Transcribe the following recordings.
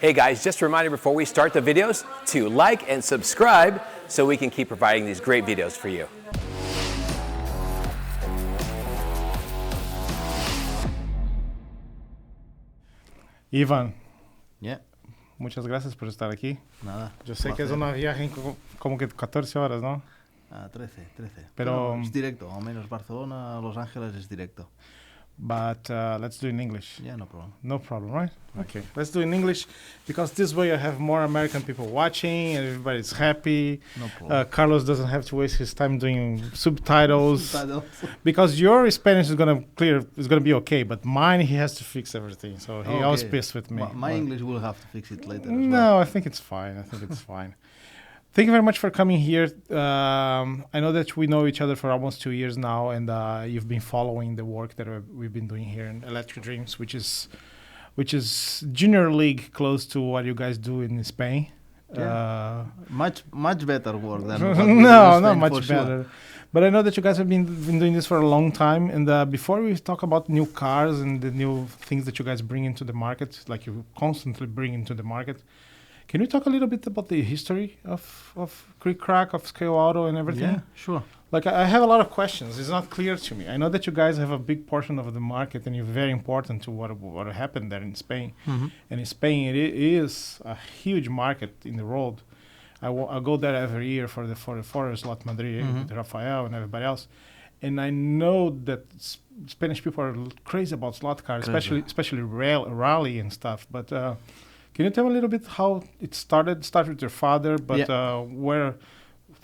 Hey guys, just a reminder before we start the videos to like and subscribe so we can keep providing these great videos for you. Ivan, Yeah, muchas gracias por estar aquí. nada. Yo sé que es una viaje como que 14 horas, ¿no? 13. Pero es directo, al menos Barcelona, Los Ángeles es directo. But let's do it in English. Yeah, no problem. No problem, right? Okay, let's do it in English because this way I have more American people watching and everybody's happy. No problem. Carlos doesn't have to waste his time doing subtitles Subtitles. because your Spanish is gonna be okay, but mine he has to fix everything. So he always Okay. pissed with me. My English will have to fix it later. No, I think it's fine. Fine. Thank you very much for coming here. I know that we know each other for almost 2 years now, and you've been following the work that we've been doing here in Electric Dreams, which is junior league close to what you guys do in Spain. Yeah. Much better work than what we No, do in not Spain, much for sure. better. But I know that you guys have been doing this for a long time. And before we talk about new cars and the new things that you guys bring into the market, like you constantly bring into the market, can you talk a little bit about the history of CricCrac, of Scaleauto and everything? Yeah, sure. Like, I have a lot of questions. It's not clear to me. I know that you guys have a big portion of the market and you're very important to what happened there in Spain. Mm-hmm. And in Spain, it is a huge market in the world. I go there every year for the Proslot Madrid with Rafael and everybody else. And I know that Spanish people are crazy about slot cars, especially rally and stuff. But can you tell me a little bit how it started? Start with your father, but where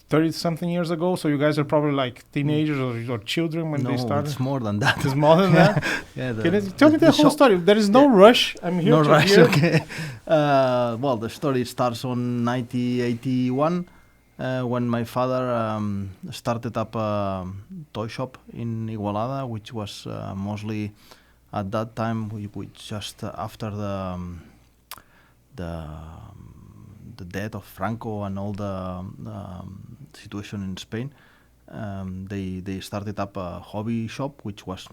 30-something years ago, so you guys are probably like teenagers or children when they started? No, it's more than that. It's more than that? Yeah, Can you tell me the whole story? There is no rush. I'm here No to rush, hear. okay. Well, the story starts on 1981 when my father started up a toy shop in Igualada, which was mostly at that time, we just after the death of Franco and all the situation in Spain. They started up a hobby shop, which was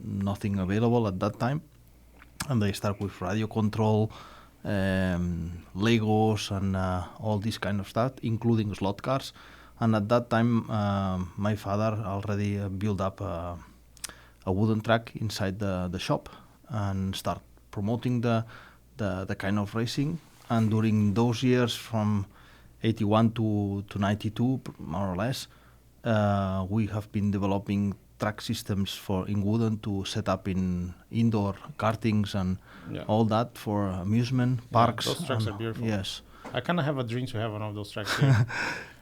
nothing available at that time, and they start with radio control, Legos, and all this kind of stuff, including slot cars. And at that time, my father already built up a wooden track inside the shop and start promoting the kind of racing. And during those years, from 81 to 92, more or less, we have been developing track systems in wooden to set up in indoor kartings and all that for amusement parks. Those tracks are beautiful. Yes. I kind of have a dream to have one of those tracks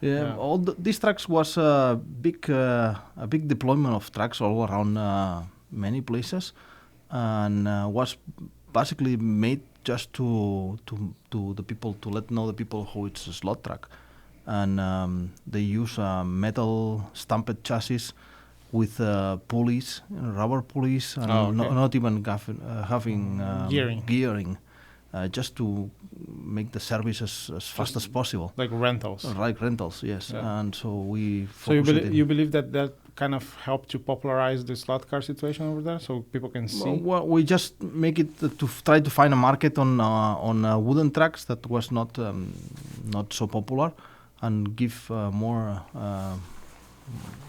here. All these tracks was a big deployment of tracks all around many places, and was basically made just to the people, to let know the people how it's a slot track. And they use metal stamped chassis with pulleys, rubber pulleys, and not even having gearing, just to make the service as fast as possible. Like rentals. Like rentals, yes. Yeah. And so we So you believe that kind of helped to popularize the slot car situation over there, so people can see? Well, we just make it to try to find a market on wooden tracks that was not so popular, and give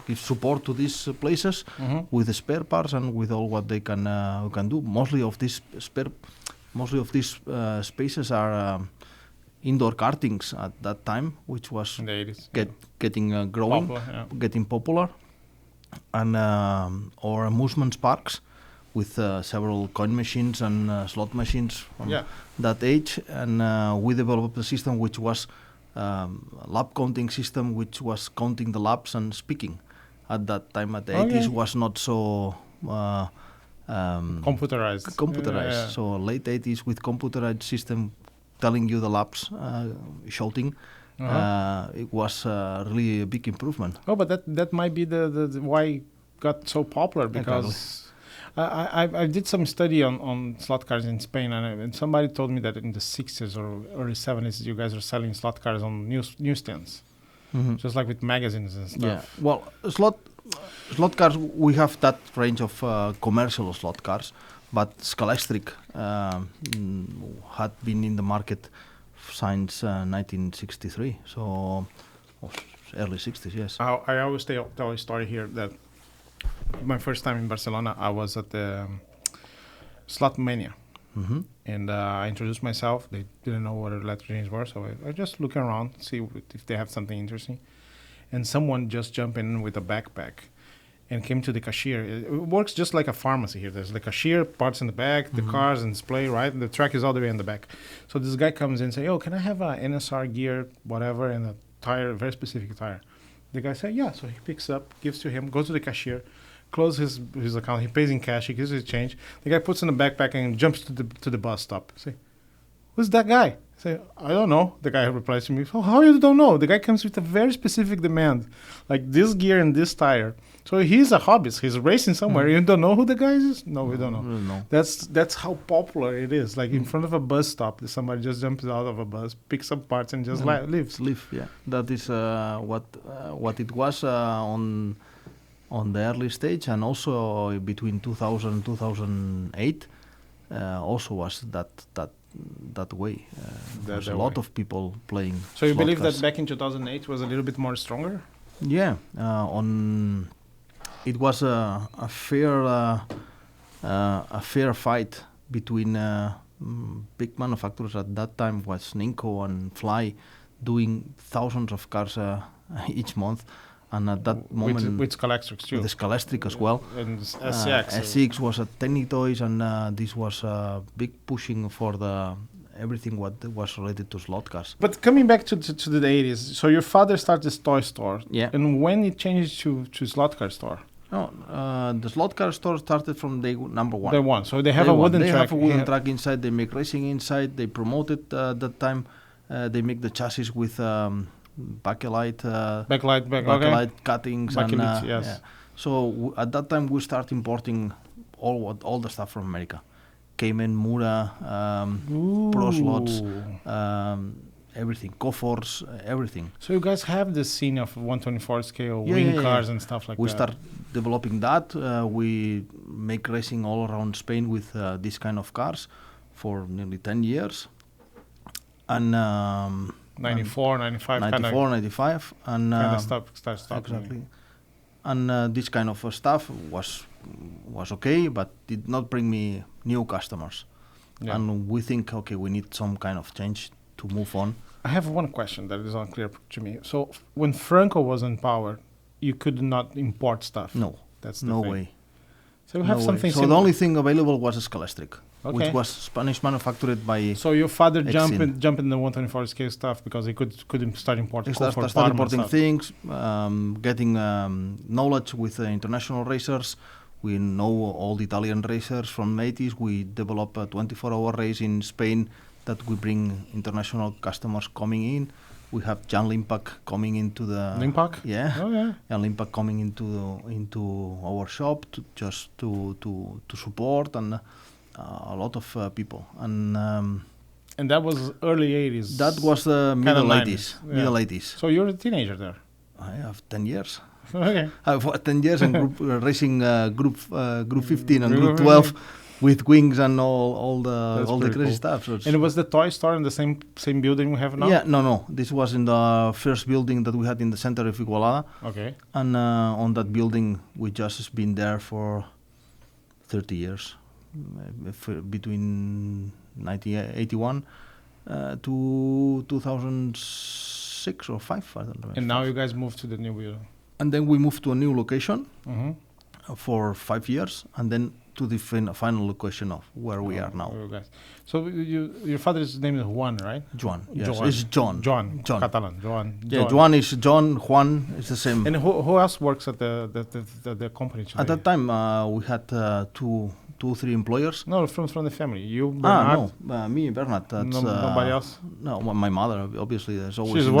give support to these places with the spare parts and with all what they can do. Mostly of these spaces are indoor kartings at that time, which was in the 80s, getting growing, getting popular, and or amusement parks with several coin machines and slot machines from that age. And we developed a system which was lap counting system, which was counting the laps and speaking. At that time, at the 80s, was not so computerized. So late 80s with computerized system telling you the laps, shouting. It was really a big improvement. Oh, but that might be the why it got so popular, because I did some study on slot cars in Spain, and somebody told me that in the 60s or early 70s you guys are selling slot cars on newsstands, just like with magazines and stuff. Yeah, well, slot cars, we have that range of commercial slot cars, but Scaleauto had been in the market since 1963, so early 60s, yes. I always tell a story here that my first time in Barcelona, I was at the Slot Mania. Mm-hmm. And I introduced myself. They didn't know what electric games were, so I just looking around, see if they have something interesting. And someone just jumped in with a backpack and came to the cashier. It works just like a pharmacy here. There's the cashier, parts in the back, the cars and display, right? And the track is all the way in the back. So this guy comes in and say, "Oh, can I have a NSR gear, whatever, and a tire, a very specific tire?" The guy said, "Yeah." So he picks up, gives to him, goes to the cashier, closes his account. He pays in cash. He gives his change. The guy puts in the backpack and jumps to the bus stop. Say, "Who's that guy?" I say, "I don't know." The guy replies to me, "Oh, how you don't know?" The guy comes with a very specific demand, like this gear and this tire. So he's a hobbyist. He's racing somewhere. You don't know who the guy is? No, we don't know. We don't know. That's how popular it is. Like in front of a bus stop, somebody just jumps out of a bus, picks up parts, and just leaves. Yeah. That is what it was on the early stage, and also between 2000 and 2008, also was that way. There's a lot of people playing. So you believe cars. that back in 2008 was a little bit more stronger? Yeah. It was a fair fight between big manufacturers at that time was Ninco and Fly, doing thousands of cars each month. And at that moment, with Scaleauto too, with the Scaleauto as well, and SX. SX was at Technic Toys, and this was big pushing for the everything what was related to slot cars. But coming back to the 80s, so your father started this toy store, Yeah. and when it changed to slot car store? No, the slot car store started from day number one. Day one, so they have a wooden track. They have a wooden track inside. They make racing inside. They promote it that time. They make the chassis with backlight cuttings and yes. yeah. So at that time we start importing all the stuff from America, Cayman, Mura, Proslots, everything, Coforce, everything. So you guys have this scene of 124 scale wing cars and stuff like we that. start developing that. We make racing all around Spain with this kind of cars for nearly 10 years. And 94, 95, 95, and start exactly. And this kind of stuff was okay, but did not bring me new customers. Yeah. And we think, okay, we need some kind of change to move on. I have one question that is unclear to me. So when Franco was in power, you could not import stuff. No, that's the no thing. way. So you have something. So the only thing available was a Scaleauto, which was Spanish manufactured by. So your father jumped in the 124 scale stuff because he couldn't start importing. Start importing things, getting knowledge with international racers. We know all the Italian racers from the 80s. We develop a 24-hour race in Spain that we bring international customers coming in. We have Jan Limpak coming into the Limpak? Yeah. Oh yeah. Jan Limpak coming into our shop to support, and a lot of people. And that was early 80s. that was the middle 80s. Yeah. Middle 80s. So you're a teenager there. I have 10 years. Okay. I have 10 years and group racing group 15 and group 12 with wings and all the crazy stuff. So and it was the toy store in the same building we have now? Yeah, no. This was in the first building that we had in the center of Igualada. Okay. And on that building, we just been there for 30 years, between 1981 to 2006 or 5. I don't know. And now you guys moved to the new building. And then we moved to a new location for 5 years, and then to the final location of where we are now. So your father's name is Juan, right? Juan. Yes, it's John. John. Catalan. Juan. Yeah, Juan is John. Juan is the same. And who else works at the company today? At that time, we had two, 3 employers. No, from the family. You, Bernart? No, me, Bernart. Nobody else? No, my mother, obviously. There's always She's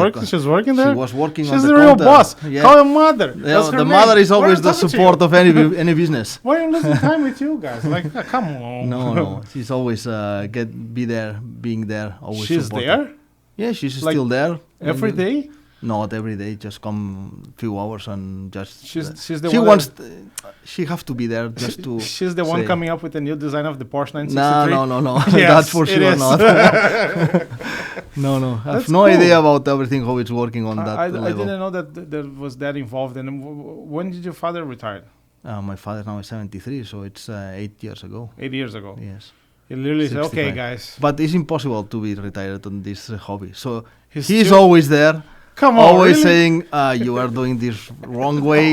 working there? She was working She's on the the real counter. boss. Yeah. Call her mother. Yeah, the mother is always the support of any business. Why are you losing time with you guys? Like, come on. No. She's always being there, always She's supporting. there? Yeah, she's still there. Every day? Not every day, just come few hours and just. She's the she one. wants. She have to be there just to. She's the one say, coming up with a new design of the Porsche 963. No. Yes, That's for it sure is. not. No. I have That's no cool. idea about everything how it's working on that I level. didn't know that was that involved. And when did your father retire? My father now is 73, so it's 8 years ago. 8 years ago. Yes. He literally said, "Okay, 65. guys." But it's impossible to be retired on this hobby. So He's he's still- always there. Come on, Always really? saying, you are doing this wrong way,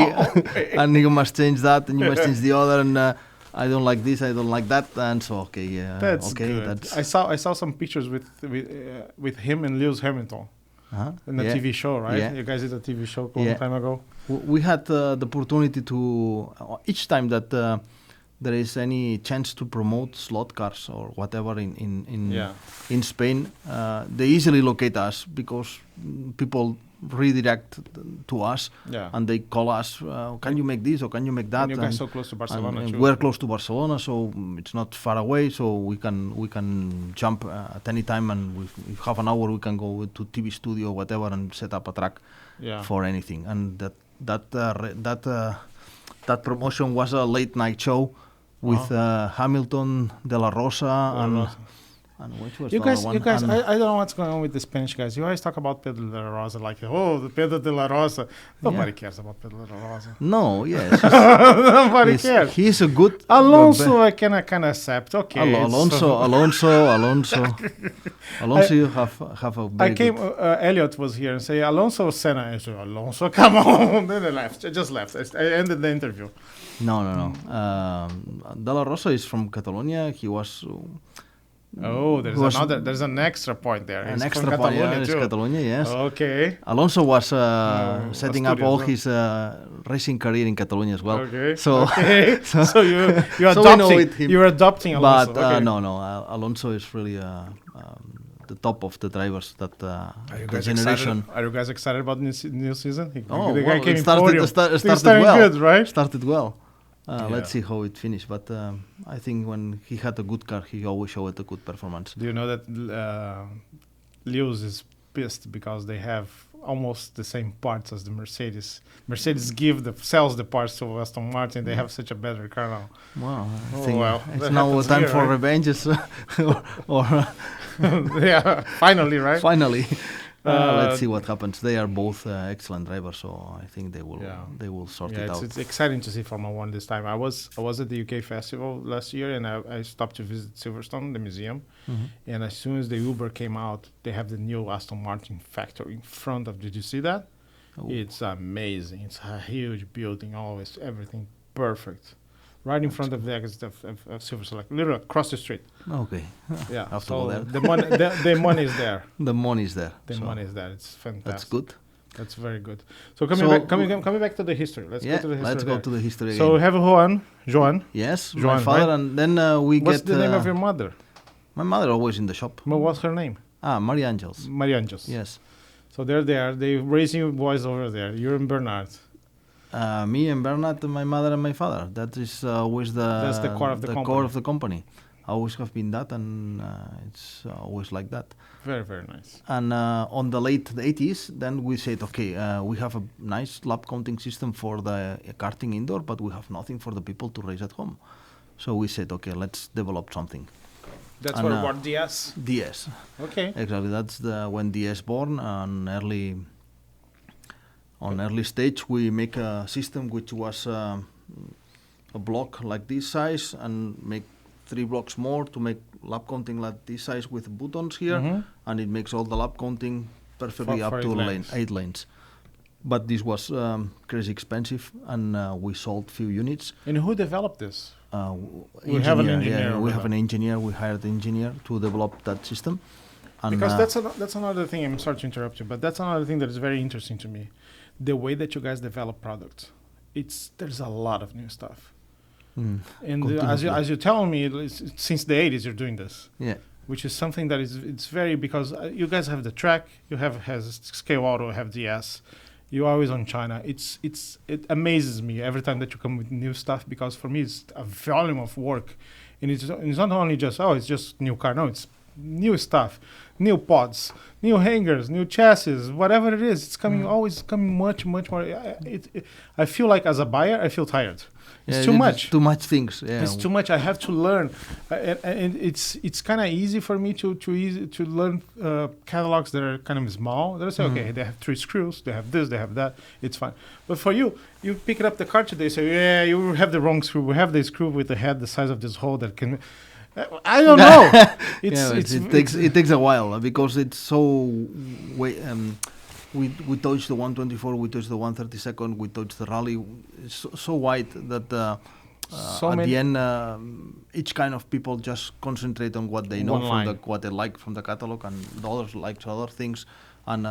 and you must change that, and you must change the other, and I don't like this, I don't like that, and so okay, That's okay, good. that's I saw some pictures with him and Lewis Hamilton in a yeah. TV show, right? Yeah. You guys did a TV show a long Yeah. time ago. We had the opportunity to each time that there is any chance to promote slot cars or whatever in Spain, they easily locate us because people redirect to us Yeah. and they call us, can you make this or can you make that? And you guys so close to Barcelona and too. we're close to Barcelona, so it's not far away, so we can jump at any time, and with half an hour we can go to TV studio or whatever and set up a track for anything. And that promotion was a late night show with Hamilton, De La Rosa, and which was You the guys, other one? you guys, And I don't know what's going on with the Spanish guys. You always talk about Pedro de la Rosa, like, oh, the Pedro de la Rosa. Nobody cares about Pedro de la Rosa. no, yes, Nobody cares. he's a good Alonso, I can accept. Okay. Alonso, you have a very I came. Elliot was here and say Alonso or Senna. I said Alonso, come on. Then I left. I just left. I ended the interview. No. De La Rosa is from Catalonia. He was There's an extra point there. an He's extra from point. Catalonia It's too. Catalonia, yes. Okay. Alonso was setting up Asturias, all no? his racing career in Catalonia as well. Okay. So, okay. so you're So we know adopting. with him. You're adopting Alonso. but okay. no, Alonso is really the top of the drivers that Are you the guys generation. excited? Are you guys excited about the new season? The Oh, guy well, came it in started, podium. started Things starting well. good, right? Started well. Yeah. Let's see how it finished. But I think when he had a good car, he always showed a good performance. Do you know that Lewis is pissed because they have almost the same parts as the Mercedes? Mercedes sells the parts to Aston Martin. They have such a better car now. Wow, I Oh, think well, it's that now happens time here, for right? revenges, or Yeah, finally, right? finally. Uh, Let's see what happens. They are both excellent drivers, so I think they will sort it out. It's exciting to see Formula One this time. I was at the UK festival last year, and I stopped to visit Silverstone, the museum. Mhm. And as soon as the Uber came out, they have the new Aston Martin factory in front of. Did you see that? Oh. It's amazing. It's a huge building, always everything perfect, right in front of the exit of Silverstone, like literally across the street. Okay, Yeah, have to so go there. the money, the money is there. The money is there. The so money is there. It's fantastic. that's good. That's very good. So coming back to the history. Let's go to the history. let's go there. to the history So we again. have Joan. Yes, Joan, my father, right? and then we What's get the name of your mother? my mother always in the shop. What's her name? Maria Angels. Maria Angels. Yes, So they're there. They raising you boys over there. You're in Bernard. me and Bernard, my mother and my father. That is always That's the core of the company. core of the company. Always have been that, and it's always like that. Very, very nice. And on the late 80s, then we said, okay, we have a nice lap counting system for the karting indoor, but we have nothing for the people to race at home. So we said, okay, let's develop something. That's And, what DS. DS, Okay. exactly. That's when DS born. On early stage, we make a system which was a block like this size, and make 3 blocks more to make lap counting like this size with buttons here, Mhm. and it makes all the lap counting perfectly For up 8 to lanes. 8 lanes. But this was crazy expensive, and we sold few units. And who developed this? We have an engineer we over have there. an engineer. We hired an engineer to develop that system. And, Because that's another thing. I'm sorry to interrupt you, but that's another thing that is very interesting to me. The way that you guys develop products. There's a lot of new stuff. mm, And Continuously. as you're telling me, it's since the 80s you're doing this. yeah. Which is something that it's very, because you guys have the track, you has Scaleauto, have DS, you're always on China. It amazes me every time that you come with new stuff, because for me it's a volume of work, and it's not only just it's just new car. No, it's new stuff, new pods, new hangers, new chassis, whatever it is. It's coming always coming much more. I feel like as a buyer, I feel tired. It's too much. Too much things. Yeah. It's too much. I have to learn, and it's kind of easy for me to learn catalogs that are kind of small. They say, okay, they have 3 screws, they have this, they have that. It's fine. But for you pick up the cart today, say, yeah, you have the wrong screw. We have this screw with the head the size of this hole that can. I don't know. It takes a while because it's so. We touched the 124, we touched the 132nd, we touched the rally. It's so wide that at the end, each kind of people just concentrate on what they know what they like from the catalog, and the others like other things, and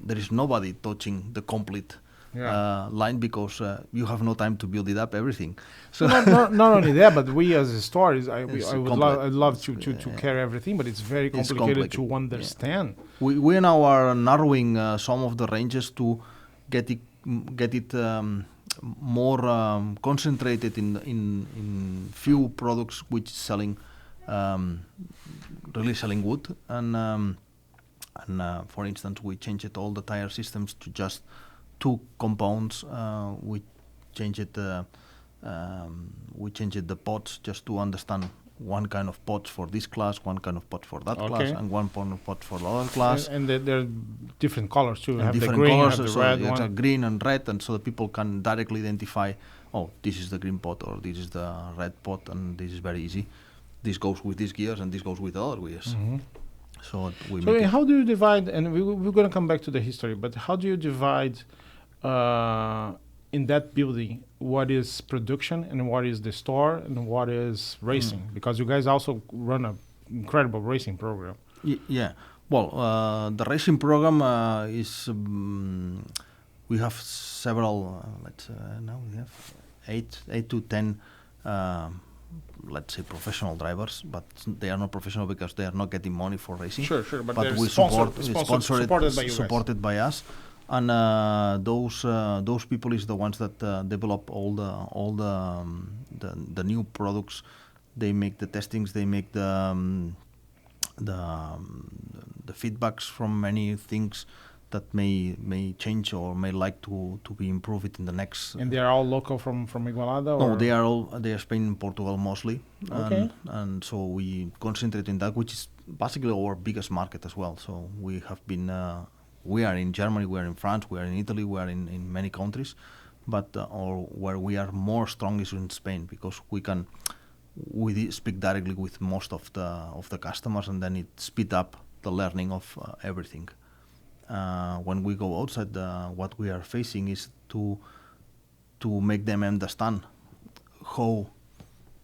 there is nobody touching the complete line because you have no time to build it up everything. So not only that, but we as historians, I'd love to carry everything, but it's very complicated to understand. We now are narrowing some of the ranges to get it more concentrated in few products which selling really selling good, and for instance, we changed all the tire systems to just 2 compounds. We changed the pods just to understand one kind of pods for this class, one kind of pod for that class, and one kind of pod for the other class. And there are different colors too. Have different the green, colors, have the so red it's one. a green and red, and so the people can directly identify, oh, this is the green pod, or this is the red pod, and this is very easy. This goes with these gears, and this goes with the other gears. So how do you divide, and we're going to come back to the history, but how do you divide in that building what is production and what is the store and what is racing? Because you guys also run an incredible racing program. Yeah. Well, the racing program is we have several. Now we have 8 to 10. Let's say professional drivers, but they are not professional because they are not getting money for racing. Sure, but they're we supported by us, and those people is the ones that develop all the new products. They make the testings, they make the feedbacks from many things that may change or may like to be improved in the next. And they are all local from Igualada? No, they are Spain and Portugal mostly. Okay. And so we concentrate in that, which is basically our biggest market as well. So we have been, we are in Germany, we are in France, we are in Italy, we are in many countries, but where we are more strong is in Spain, because we speak directly with most of the customers, and then it speed up the learning of everything. When we go outside, what we are facing is to make them understand how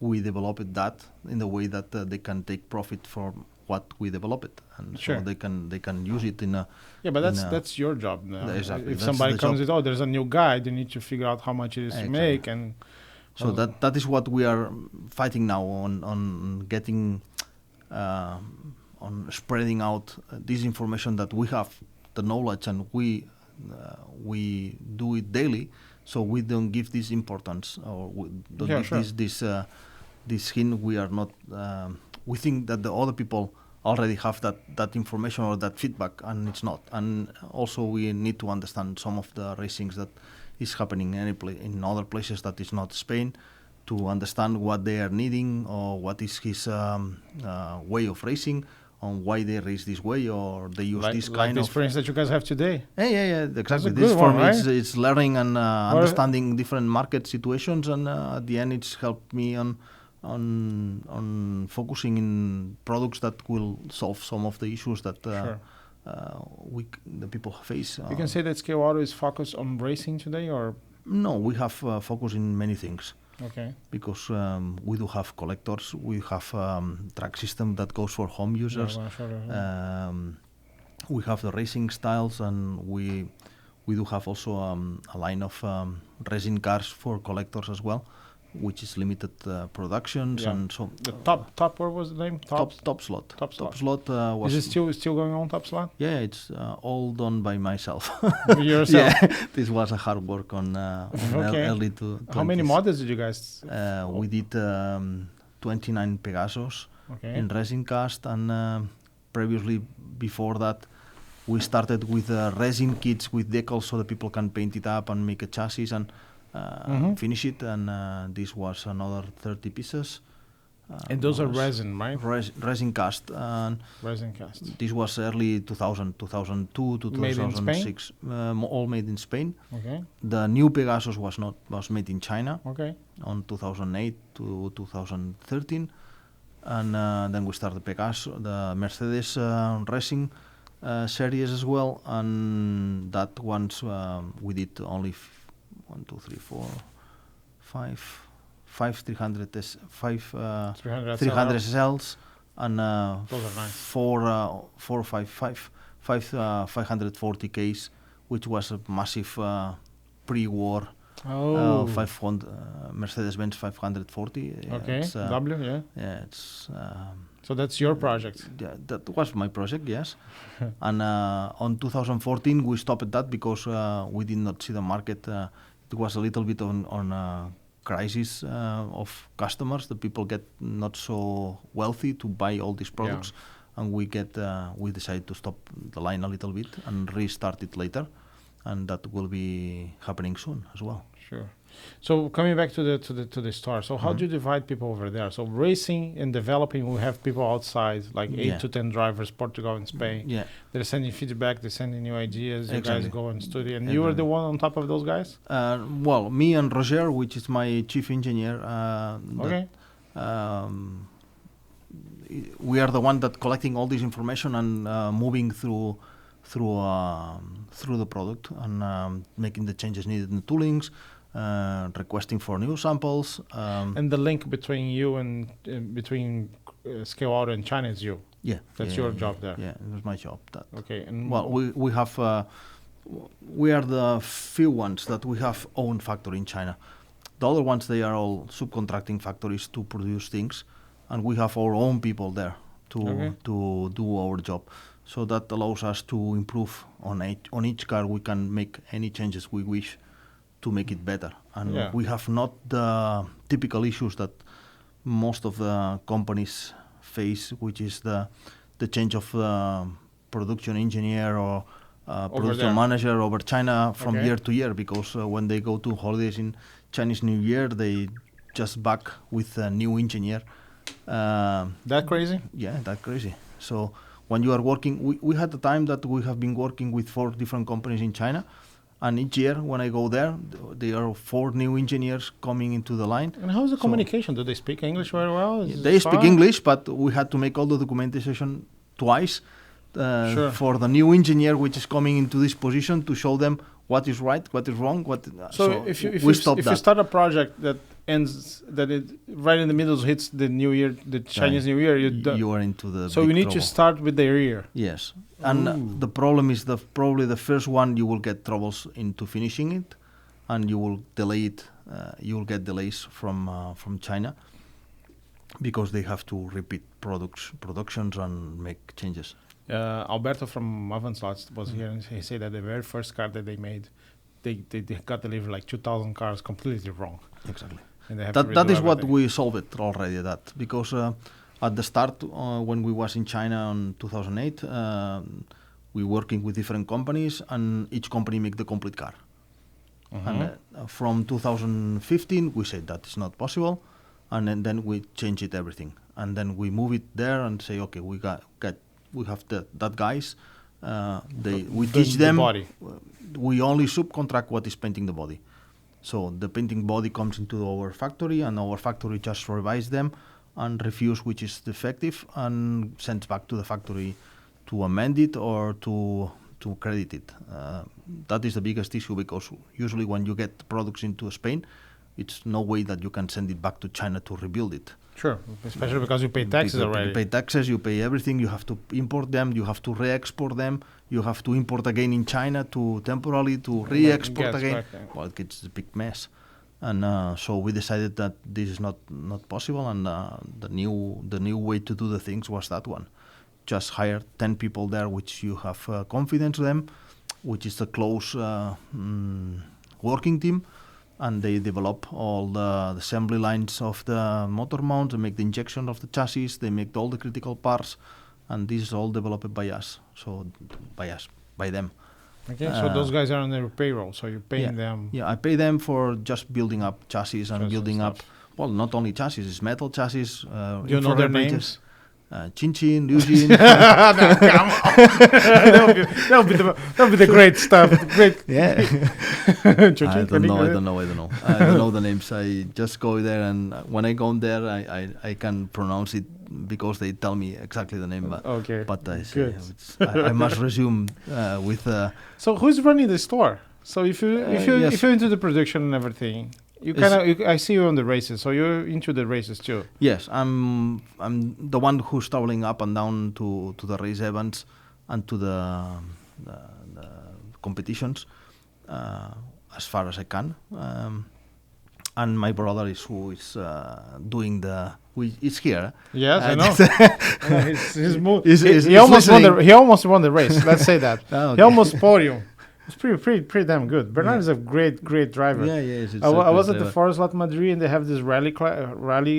we developed that in the way that they can take profit from what we developed, and so they can use it in a. Yeah, but that's your job now. Exactly. If somebody comes with, there's a new guide, you need to figure out how much it is to make, and so that is what we are fighting now on getting on spreading out this information that we have. The knowledge, and we do it daily, so we don't give this importance, or we don't give this hint. We are not. We think that the other people already have that information or that feedback, and it's not. And also, we need to understand some of the racings that is happening in other places that is not Spain, to understand what they are needing, or what is his way of racing, on why they race this way, or they use this kind of experience that you guys have today. Yeah, exactly. This for me, it's learning and understanding different market situations, and at the end, it's helped me on focusing in products that will solve some of the issues that the people face. You can say that Scaleauto is focused on racing today, or no? We have focus in many things. Okay. Because we do have collectors, we have track system that goes for home users. We have the racing styles, and we do have also a line of racing cars for collectors as well, which is limited productions, and so the top. What was the name? Top slot. Top slot. Was is it still going on? Top slot? Yeah, it's all done by myself. Yourself? Yeah, this was a hard work on early to. How many models did you guys? We did 29 Pegasus in resin cast, and previously, before that, we started with resin kits with decals so that people can paint it up and make a chassis and finish it. And this was another 30 pieces. And those are resin, right? Resin cast. And resin cast. This was early 2000, 2002 to made 2006. All made in Spain. Okay. The new Pegasus was made in China. Okay. On 2008 to 2013. And then we started Pegasus, the Mercedes racing series as well. And that once we did only 300 SLs and those are nice. 540 Ks, which was a massive pre-war 500 Mercedes-Benz 540. Okay, W, yeah. Yeah, it's. So that's your project. Yeah, that was my project, yes. And on 2014 we stopped that because we did not see the market. It was a little bit on crisis of customers. The people get not so wealthy to buy all these products, and we decided to stop the line a little bit and restart it later, and that will be happening soon as well. Sure. So coming back to the store, so how do you divide people over there? So racing and developing, we have people outside, like 8 to 10 drivers, Portugal and Spain. Yeah. They're sending feedback, they're sending new ideas. You guys go and study, and you are the one on top of those guys? Well, me and Roger, which is my chief engineer. Okay. We are the one that collecting all this information and moving through the product and making the changes needed in the toolings. Requesting for new samples. And the link between you and between Scaleauto and China is you. Yeah, that's your job there. Yeah, it was my job. Okay. And well, we have we are the few ones that we have own factory in China. The other ones, they are all subcontracting factories to produce things, and we have our own people there to do our job. So that allows us to improve on each car. We can make any changes we wish to make it better, and we have not the typical issues that most of the companies face, which is the change of production engineer or production manager over China from year to year, because when they go to holidays in Chinese New Year, they just back with a new engineer. That crazy? Yeah, that crazy. So when you are working, we had the time that we have been working with 4 different companies in China. And each year when I go there are 4 new engineers coming into the line. And how's the communication? Do they speak English very well? They speak English, but we had to make all the documentation twice for the new engineer which is coming into this position to show them what is right, what is wrong. So if you start a project that ends, that it right in the middle hits the new year, the Chinese New Year, you are into the so big you need trouble. to start with the rear. Yes, and the problem is probably the first one you will get troubles into finishing it, and you will delay it. You will get delays from China because they have to repeat productions and make changes. Alberto from Avantslot was here, and he said that the very first car that they made, they got delivered like 2,000 cars completely wrong. Exactly. And they have that is what we solved already. That because at the start when we was in China in 2008, we working with different companies, and each company make the complete car. And from 2015, we said that is not possible, and then we change it everything, and then we move it there and say, okay, we have that guys. We teach them. We only subcontract what is painting the body. So the painting body comes into our factory, and our factory just revise them and reviews which is defective and sends back to the factory to amend it or to credit it. That is the biggest issue, because usually when you get products into Spain, it's no way that you can send it back to China to rebuild it. Sure, especially because you pay taxes already. You pay taxes, you pay everything, you have to import them, you have to re-export them, you have to import again in China to temporarily to re-export again. Well, it's a big mess. And so we decided that this is not possible, and the new way to do the things was that one. Just hire 10 people there which you have confidence in them, which is a close working team, and they develop all the assembly lines of the motor mounts, they make the injection of the chassis, they make all the critical parts, and this is all developed by us. So by them. Okay, so those guys are on their payroll, so you're paying them. Yeah, I pay them for just building up chassis and building up. Stuff. Well, not only chassis, it's metal chassis. Do you know their names? Chin Chin, Eugene. No, come on. that'll be the great stuff. Great. Yeah. I don't know. I don't know the names. I just go there, and when I go there, I can pronounce it because they tell me exactly the name. Okay. But I say I must resume with. So who's running the store? So if you're into the production and everything. I see you on the races, so you're into the races too. Yes, I'm the one who's traveling up and down to the race events and to the competitions as far as I can. And my brother is who is doing is here. Yes, I know. He almost won the race. Let's say that. Okay. He almost podium. It's pretty damn good. Bernard is a great driver. Yeah. I was at the Forest Madrid, and they have this rally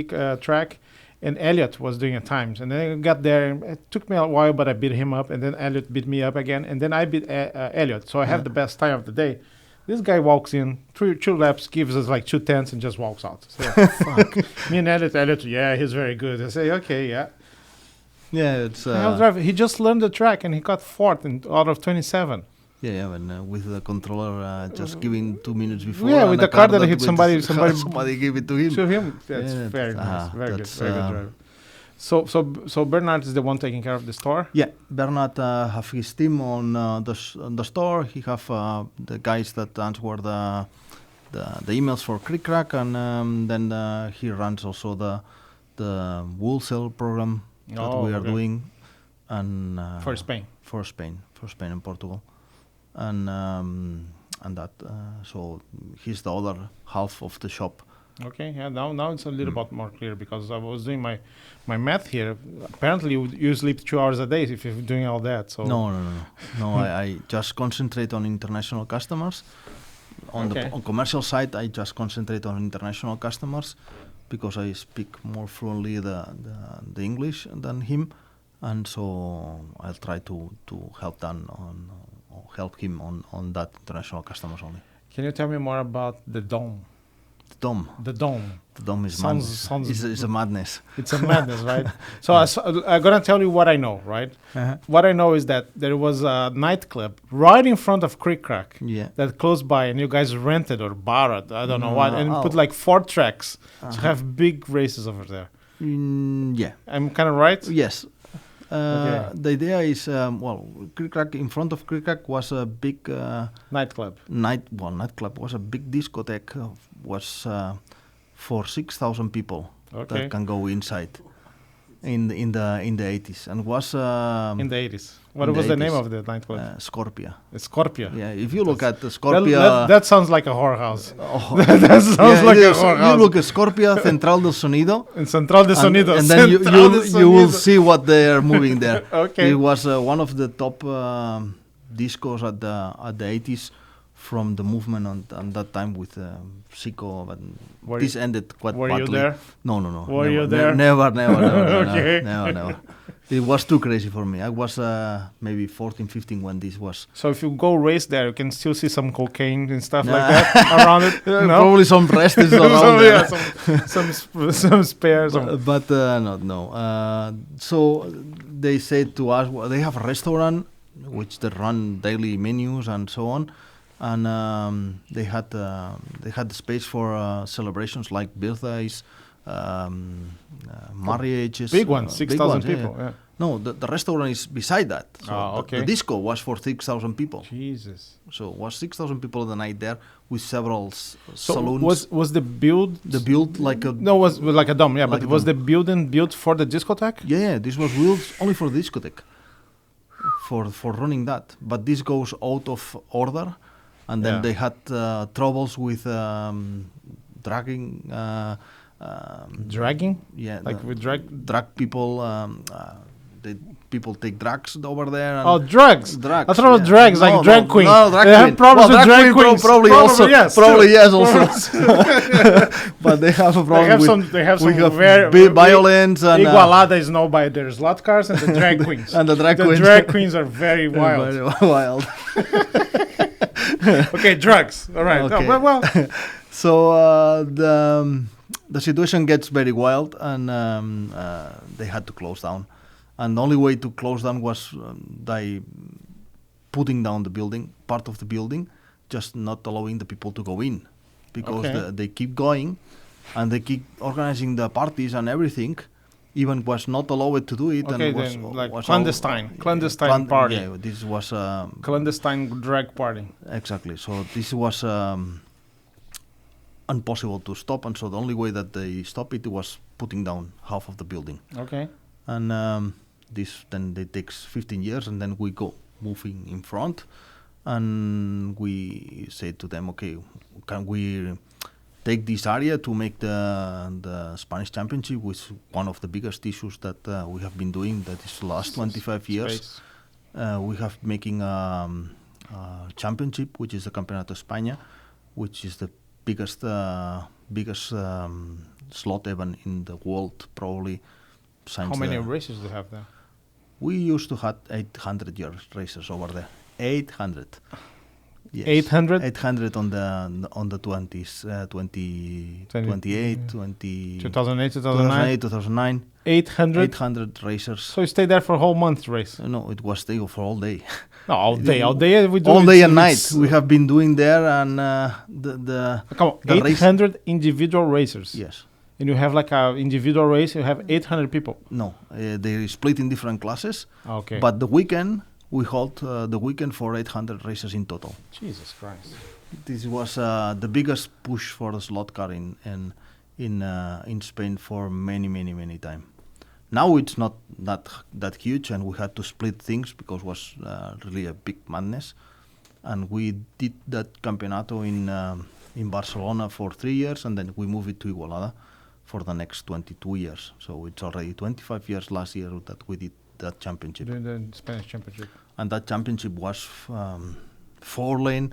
track, and Elliot was doing a times, and then I got there. And it took me a while, but I beat him up, and then Elliot beat me up again, and then I beat Elliot. So I have the best time of the day. This guy walks in, two laps, gives us like 2/10, and just walks out. So, fuck. Me and Elliot, yeah, he's very good. I say, okay, yeah. Yeah, it's. He just learned the track, and he got fourth out of 27. Yeah, and with the controller just giving 2 minutes before. Yeah, with the car that hit somebody gave it to him. That's very nice, very good driver. So Bernard is the one taking care of the store. Yeah, Bernard have his team on the store. He have the guys that answer the emails for CricCrac, and then he runs also the wholesale program that we are doing, and for Spain and Portugal. And that so he's the other half of the shop. Okay, yeah. Now it's a little bit more clear because I was doing my math here. Apparently, you sleep 2 hours a day if you're doing all that. So no. I just concentrate on international customers. On commercial side, I just concentrate on international customers because I speak more fluently the English than him, and so I'll try to help him on that international customers only. Can you tell me more about the Dome? The Dome is madness. It's a madness. It's a madness, right? So I'm going to tell you what I know, right? Uh-huh. What I know is that there was a nightclub right in front of CricCrac that close by, and you guys rented or borrowed, I don't know what, and put like 4 tracks to have big races over there. Yeah. I'm kind of right? Yes. The idea is, CricCrac, in front of CricCrac was a big nightclub. Nightclub was a big discotheque. Was for 6,000 people that can go inside in the 80s, and was in the 80s. What was the name of the nightclub? Scorpio. Scorpio. Yeah, if you look at the Scorpio, that sounds like a whorehouse. That sounds like a whorehouse. You look at Scorpio, Central del Sonido, and Central del Sonido, and then you will see what they are moving there. Okay, it was one of the top discos at the 80s. From the movement on that time with Zico, but this ended quite badly. Were you there? No. Were you there? Never. Okay. Never. It was too crazy for me. I was maybe 14, 15 when this was. So if you go race there, you can still see some cocaine and stuff like that around it? No? Probably some rest is around there. Some spares. But no. So they said to us, they have a restaurant which they run daily menus and so on. And they had the space for celebrations like birthdays, marriages. Big ones, 6,000 people. Yeah. No, the restaurant is beside that. So okay. The disco was for 6,000 people. Jesus. So it was 6,000 people the night there with several saloons. Was the build... The build like a... No, was like a dome, yeah. Like but was the building built for the discotheque? Yeah, this was built only for the discotheque. For running that. But this goes out of order. And then they had troubles with dragging. Dragging? Yeah. Like with drag people. They people take drugs over there. And Oh, drugs. Drugs. I thought it was drugs, like drag queen. No, drag they queen. have problems with drag queens. Probably also. Yes, Probably yes, also. Probably. But they have a problem They have we some have very violence and Igualada is known by their slot cars and the drag queens. and the drag queens. Drag queens are very wild. Very wild. Okay, drugs. All right. Okay. Oh, well. So the situation gets very wild, and they had to close down. And the only way to close down was by putting down the building, part of the building, just not allowing the people to go in, because they keep going, and they keep organizing the parties and everything. Even was not allowed to do it. Okay, and was, then like was clandestine party. Yeah, this was Clandestine drag party. exactly. So this was impossible to stop, and so the only way that they stopped it was putting down half of the building. Okay. And this then it takes 15 years, and then we go moving in front, and we said to them, okay, can we take this area to make the Spanish Championship, which is one of the biggest issues that we have been doing. That is the last 25 years. We have making a championship, which is the Campeonato España, which is the biggest slot event in the world, probably. How many races do you have there? We used to have 800 races over there. 800. Yes. 800? 800 on the 20s, 28, 20... 2008, 2009? 2009. 800? 800 racers. So you stayed there for a whole month to race? No, it was stay for all day. No, all day. We do all day and night. We have been doing there, and come on, 800 individual racers. Yes. And you have like a individual race, you have 800 people. No, they split in different classes. Okay. But the weekend, we hold the weekend for 800 races in total. Jesus Christ. This was the biggest push for the slot car in Spain for many time. Now it's not that huge, and we had to split things because it was really a big madness. And we did that campeonato in Barcelona for 3 years, and then we moved it to Igualada for the next 22 years. So it's already 25 years last year that we did that championship. Doing the Spanish championship. And that championship was 4-lane,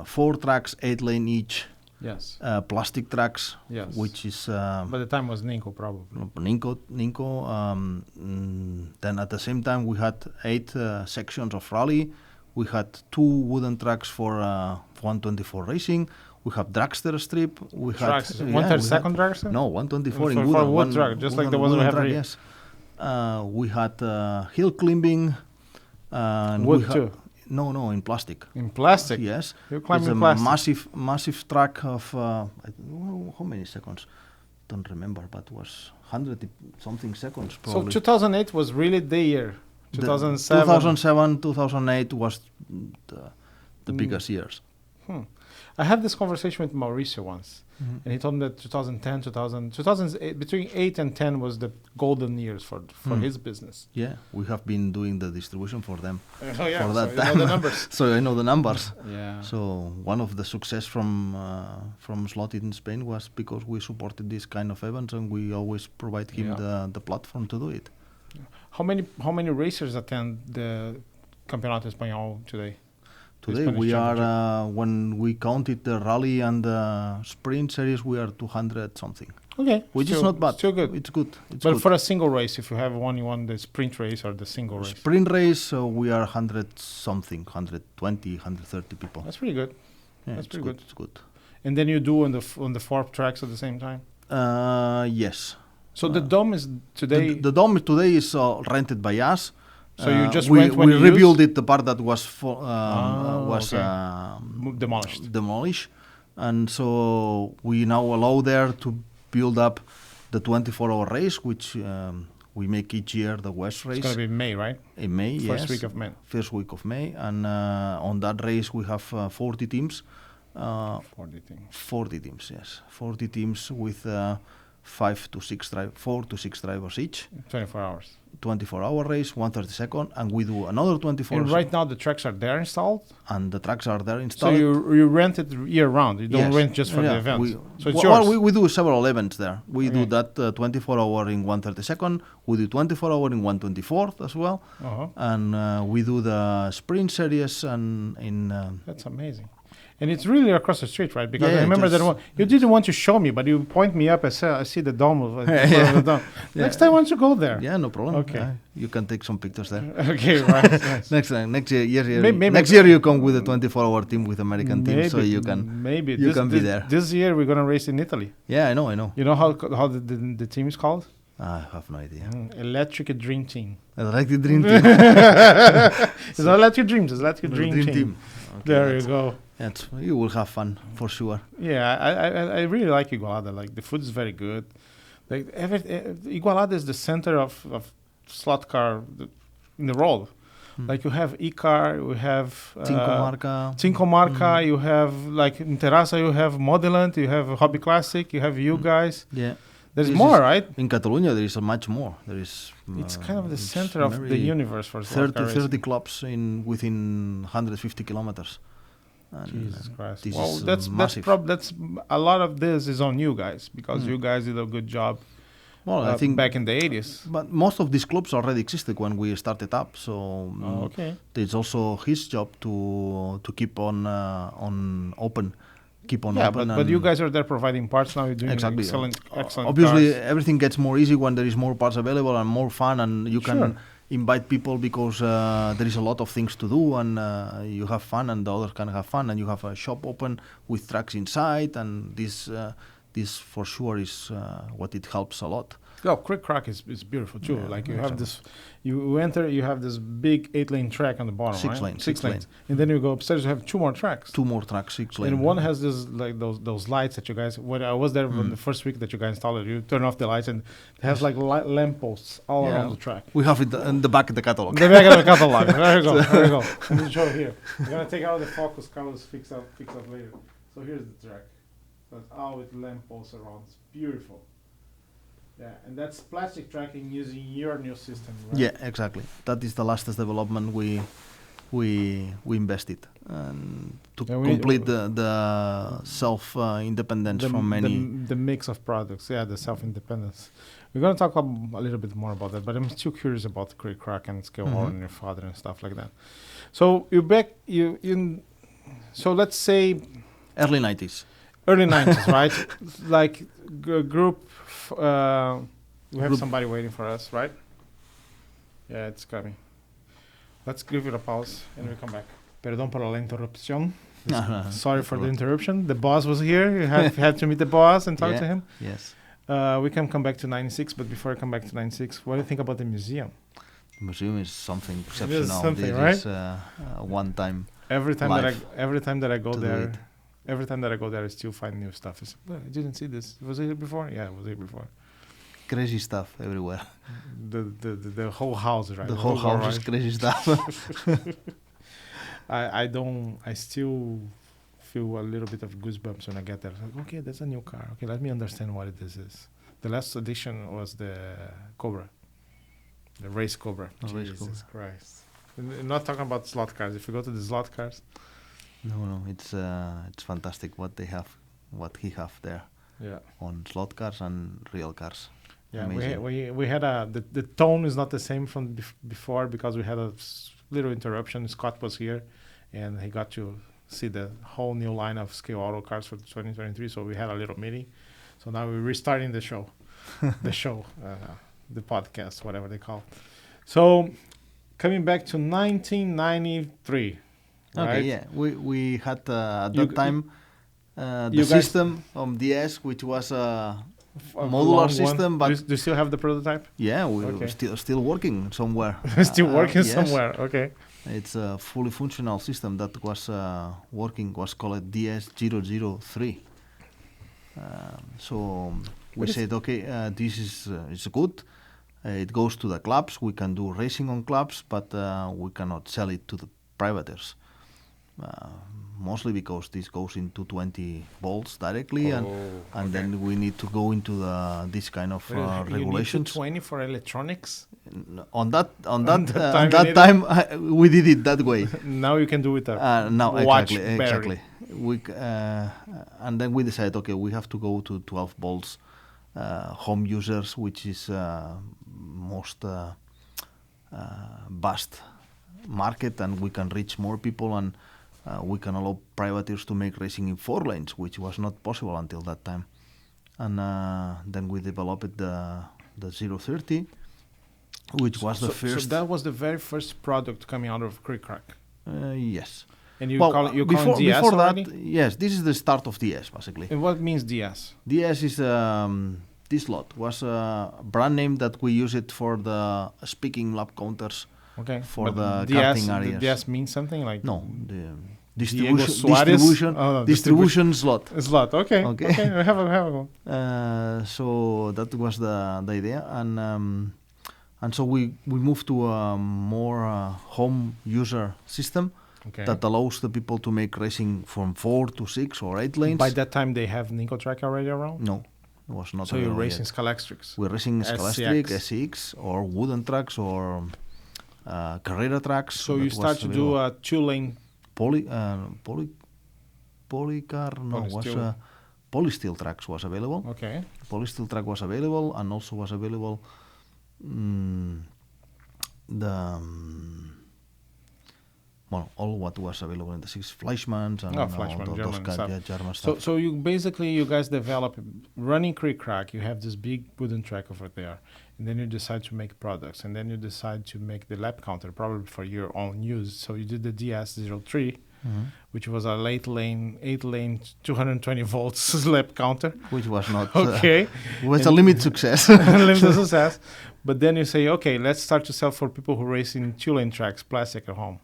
4 tracks, 8-lane each. Yes. Plastic tracks. Yes. Which is... By the time was Ninco, probably. Ninco. Then at the same time we had 8 sections of rally. We had 2 wooden tracks for 124 racing. We have dragster strip. We had 132nd dragster? No, 124 in for wooden. Wood track, just like the one we have here. Yes. We had hill climbing. Wood too? No, in plastic. In plastic? Yes. You're climbing it's a plastic. massive track of how many seconds? Don't remember, but it was 100 something seconds probably. So 2008 was really the year. 2007. 2007, 2008 was the biggest years. I had this conversation with Mauricio once, and he told me that 2008, between 8 and 10 was the golden years for his business. Yeah, we have been doing the distribution for them. Oh yeah, for that so time. you know the numbers. So I know the numbers. Yeah. So one of the success from Slot in Spain was because we supported this kind of events, and we always provide him the platform to do it. How many racers attend the Campeonato Español today? Today we are, when we counted the rally and the sprint series, we are 200 something. Okay. Which is not bad. Still good. It's good. But for a single race, if you have one, you want the sprint race or the single race? Sprint race, we are 100 something, 120, 130 people. That's pretty good. Yeah, That's pretty good. It's good. And then you do on the 4 tracks at the same time? Yes. So the dome is today... The dome today is rented by us. So you just we rent when you rebuilt it, the part that was demolished, and so we now allow there to build up the 24-hour race, which we make each year, the West race. It's going to be in May, right? In May, yes. First week of May. First week of May, and on that race we have 40 teams. 40 teams. 40 teams, yes. 40 teams with 4 to 6 drivers each. 24 hours. 24-hour race, 132nd, and we do another 24. And right now the tracks are there installed? And the tracks are there So installed. you rent it year round? You don't Yes. rent just for the event? So it's well, yours? we do several events there. We do Okay. that 24-hour in 132nd. We do 24-hour in 124th as well. Uh-huh. And we do the sprint series and in... That's amazing. And it's really across the street, right? Because Yeah, I remember that just- one. You didn't want to show me, but you point me up. I see the dome. Yeah. The dome. Next time, I want to go there. Yeah, no problem. Okay. You can take some pictures there. Okay, right. Nice. Next time, next year, Maybe- next year you come with a 24-hour team with American team, so you can. Maybe you can be there. This year we're gonna race in Italy. Yeah, I know. You know how the team is called? I have no idea. Electric Dream Team. I like the dream team. It's not Electric Dreams. It's Electric The Dream Team. Okay, There you go. You will have fun for sure. Yeah, I really like Igualada. Like the food is very good. Like Igualada is the center of slot car in the world. Like you have E-Car, you have Cinco Marca, you have like in Terrassa, you have Modelant, you have Hobby Classic, you have you guys. Yeah. There's This more, is- right? In Catalonia, there is much more. There is. It's kind of the it's center of the very universe for slot car 30 racing. clubs within 150 kilometers. And, Jesus Christ! this Well, is, that's massive. that's a lot of this is on you guys because you guys did a good job. Well, I think back in the 80s. But most of these clubs already existed when we started up, so Okay. it's also his job to keep on open, keep on Yeah, open. but you guys are there providing parts now. You're doing Exactly. excellent Obviously, cars. everything gets more easy when there is more parts available and more fun, and you can Sure. invite people because there is a lot of things to do, and you have fun, and the others can have fun, and you have a shop open with tracks inside, and this for sure is what it helps a lot. Well, CricCrac is beautiful too. Yeah, like you exactly. have this, you enter, you have this big 8-lane track on the bottom, Six right? lane, Six six lanes, and then you go upstairs. You have two more tracks. Two more tracks, 6 lane. And one has this like those lights that you guys. When I was there on the first week that you guys installed it, you turn off the lights and it has like lamp posts all around the track. We have it in the back of the catalog. The back of the catalog. There you go. There you go. Let me show here. I'm gonna take out the focus. Carlos fix up later. So here's the track. That's all with lamp posts around. It's beautiful. Yeah, and that's plastic tracking using your new system, right? Yeah, exactly. That is the latest development we invested and to Yeah, we need- complete the self independence from many. The mix of products. Yeah, the self-independence. We're gonna talk a little bit more about that, but I'm still curious about the CricCrac and Scaleauto and your father and stuff like that. So you're back. So let's say Early 90s. early 90s, right? Like group. We have Group. somebody waiting for us, right? Yeah, it's coming. Let's give it a pause and we come back. Perdón por la interrupción. Sorry for the interruption. The boss was here. You had to meet the boss and talk Yeah. to him. Yes. We can come back to 96, but before I come back to 96, what do you think about the museum? The museum is something It exceptional. is something, This right? is one time. Every time that I go to do there, it. every time that I go there, I still find new stuff. I say, "Well, I didn't see this. Was it here before? Yeah, it was here before. Crazy stuff everywhere. The whole house, right? The whole house is right? crazy stuff. I still feel a little bit of goosebumps when I get there. Like, okay, that's a new car. Okay, let me understand what this is. The last edition was the Cobra, the race Cobra. The race Jesus Christ! I'm not talking about slot cars. If you go to the slot cars, No, it's fantastic what he have there yeah, on slot cars and real cars. yeah. Amazing. We had the tone is not the same from before because we had a little interruption. Scott was here, and he got to see the whole new line of Scaleauto cars for 2023. So we had a little meeting. So now we're restarting the show, the podcast, whatever they call it. So coming back to 1993. Okay, right? yeah, we had at You that g- time the you guys- system on DS, which was a A modular long system, one. but Do you still have the prototype? yeah, we're Okay. still working somewhere. Still working Yes. somewhere. Okay. It's a fully functional system that was working. Was called DS003. So we What is- said, okay, this is good. It goes to the clubs. We can do racing on clubs, but we cannot sell it to the privaters. Mostly because this goes into 20 volts directly, and okay. then we need to go into this kind of You need regulations. 220 for electronics On that you time, we did it that way. Now you can do it. No, Watch exactly. And then we decided, okay, we have to go to 12 volts home users, which is most vast market, and we can reach more people, and we can allow privateers to make racing in 4 lanes, which was not possible until that time. And then we developed the 030, which was the first. So that was the very first product coming out of CricCrac. Yes. And you Well, call it before DS already? that, yes, this is the start of DS basically. And what means DS? DS is this lot was a brand name that we use it for the speaking lap counters. Okay. For but the DS, karting areas. The DS means something like No, the Diego Suarez? distribution slot. Slot. Okay. Okay. Okay. Have a go. So that was the idea, and so we moved to a more home user system Okay. that allows the people to make racing from 4 to 6 or 8 lanes. By that time, they have Nicotrack already around. No, it was not. So you're available racing yet. Scaleauto. We're racing Scaleauto, SCX. SCX, or wooden tracks, or Carrera tracks. So that you was start to do available. a 2-lane. Polycar, no, was Polysteel. Polysteel tracks was available. Okay. Polysteel track was available, and also was available all what was available in the 6 Fleischmanns and Fleischmann, all German those kind stuff. of German So, stuff. so you guys develop running CricCrac. You have this big wooden track over there, and then you decide to make products, and then you decide to make the lap counter probably for your own use. So you did the DS03, which was a 8-lane, 220 volts lap counter. Which was not Okay, was a limited success. limited success. But then you say, okay, let's start to sell for people who race in 2-lane tracks, plastic at home.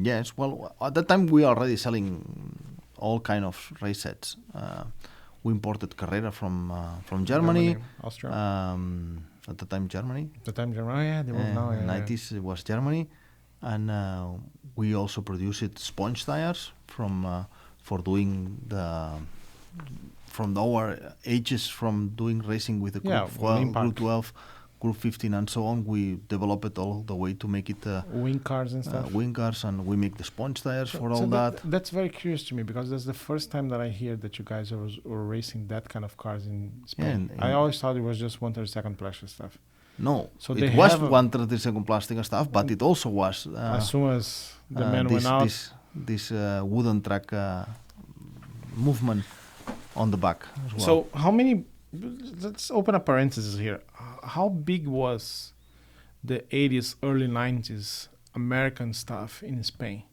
Yes, well, at that time we were already selling all kind of race sets. We imported Carrera from Germany. Austria. At the time, Germany. The time Germany, yeah, they moved now. 90s it was Germany, and we also produced sponge tires for doing from our ages from doing racing with the Group 12, Group 15, and so on. We developed all the way to make it wing cars and stuff. Wing cars, and we make the sponge tires for all that. That's very curious to me, because that's the first time that I hear that you guys were racing that kind of cars in Spain. I always thought it was just 1/32 plastic stuff. No, So it was 1/32 plastic stuff, but it also was as soon as the man went out. This wooden track movement on the back as well. So how many? Let's open a parenthesis here. How big was the 80s, early 90s American stuff in Spain?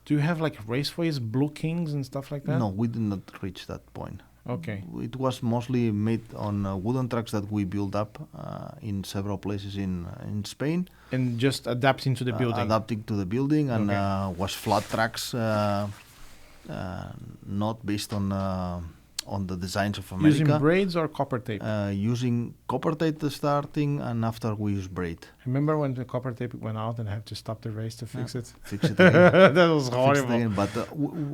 Do you have like raceways, Blue Kings and stuff like that? No, we did not reach that point. Okay. It was mostly made on wooden tracks that we built up in several places in Spain. And just adapting to the building. Adapting to the building, and Okay. was flat tracks, not based on the designs of America. Using braids or copper tape? Using copper tape starting, and after we use braid. Remember when the copper tape went out and had to stop the race to fix it? Fix it again. That was Fix it horrible. again. But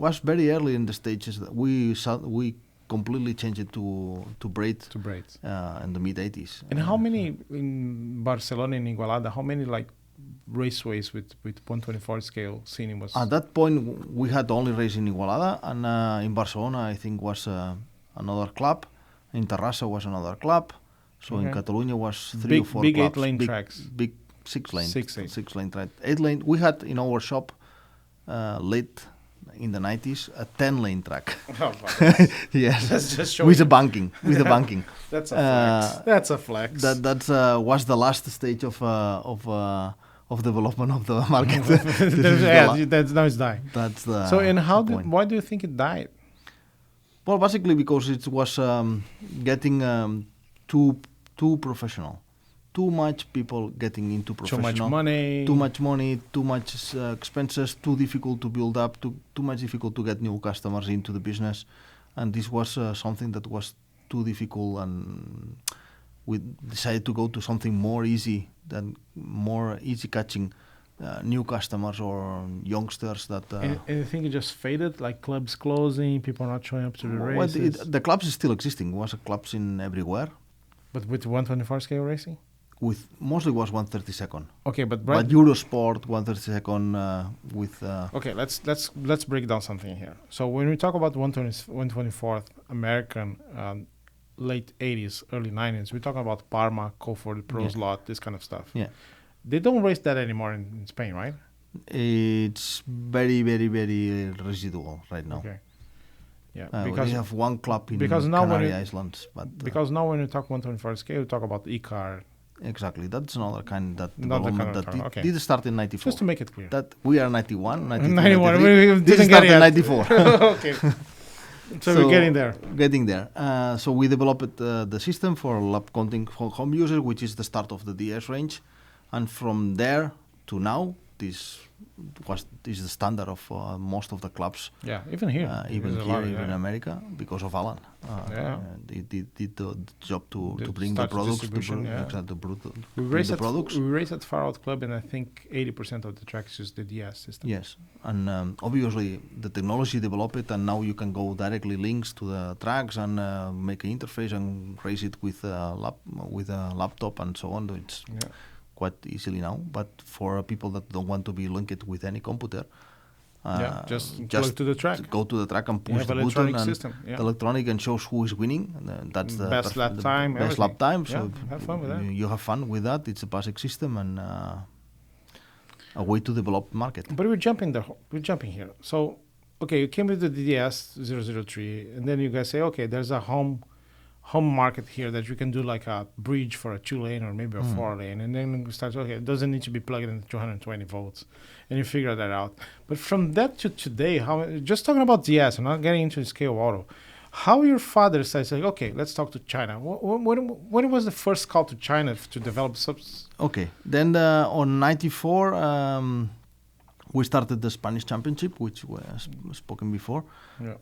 was very early in the stages that we completely changed it to braid To braids. in the mid 80s. And how many in Barcelona and Igualada? How many like raceways with 124 scale scene was? At that point, we had only race in Igualada, and in Barcelona, I think was another club. In Terrassa was another club. So in Catalonia was 3 or 4 big clubs. 8-lane tracks. Big 6-lane. 6-lane track. 8-lane. We had in our shop late in the 90s a 10-lane track. Oh, Yes, that's just with the showing. banking. With the banking. That's a flex. That's a flex. That was the last stage of development of the market. Now it's dying. That's the. So, and how the point. why do you think it died? Well, basically because it was getting too professional. Too much people getting into professional. Too much money. Too much expenses. Too difficult to build up. Too much difficult to get new customers into the business, and this was something that was too difficult, and we decided to go to something more easy catching new customers or youngsters that. And you think it just faded, like clubs closing, people not showing up to the races? The clubs is still existing. Was clubs in everywhere, But with 124 scale racing? With mostly was 132nd. Okay, but But Eurosport 132nd with. Okay, let's break down something here. So when we talk about 124th American, late 80s, early 90s, we're talking about Parma, Coforth, Proslot, this kind of stuff. Yeah. They don't race that anymore in Spain, right? It's very, very, very residual right now. Okay. Yeah, we have one club in now Canary Islands, but because now when you talk 124 scale, you talk about e-car. Exactly, that's another kind that Not the development kind of that car, did start in '94. Just to make it clear. That we are 91, 92, 91. 93. We This didn't started get in it yet. 94. Okay. So we're getting there. Getting there. So we developed the system for lap counting for home users, which is the start of the DS range, and from there to now, this is the standard of most of the clubs. Yeah, even here. Even here in America, because of Alan. They did the job to bring the products to bring the products. We race at Far Out Club, and I think 80% of the tracks use the DS system. Yes, and obviously the technology developed, and now you can go directly links to the tracks and make an interface and race it with a laptop and so on. It's quite easily now, but for people that don't want to be linked with any computer, just plug to the track. Go to the track and push the button, and system. the electronic and shows who is winning. That's the best lap time. Best lap time. So have fun with that. You have fun with that. It's a basic system and a way to develop market. But we're jumping here. So, okay, you came with the DDS 003, and then you guys say, okay, there's a home market here that you can do like a bridge for a 2-lane or maybe a 4-lane, and then you start, okay, it doesn't need to be plugged in 220 volts, and you figure that out. But from that to today, just talking about DS, I'm not getting into Scaleauto, how your father says, like, okay, let's talk to China. When was the first call to China to develop subs? Okay, then on 94, we started the Spanish Championship, which was spoken before. Yeah.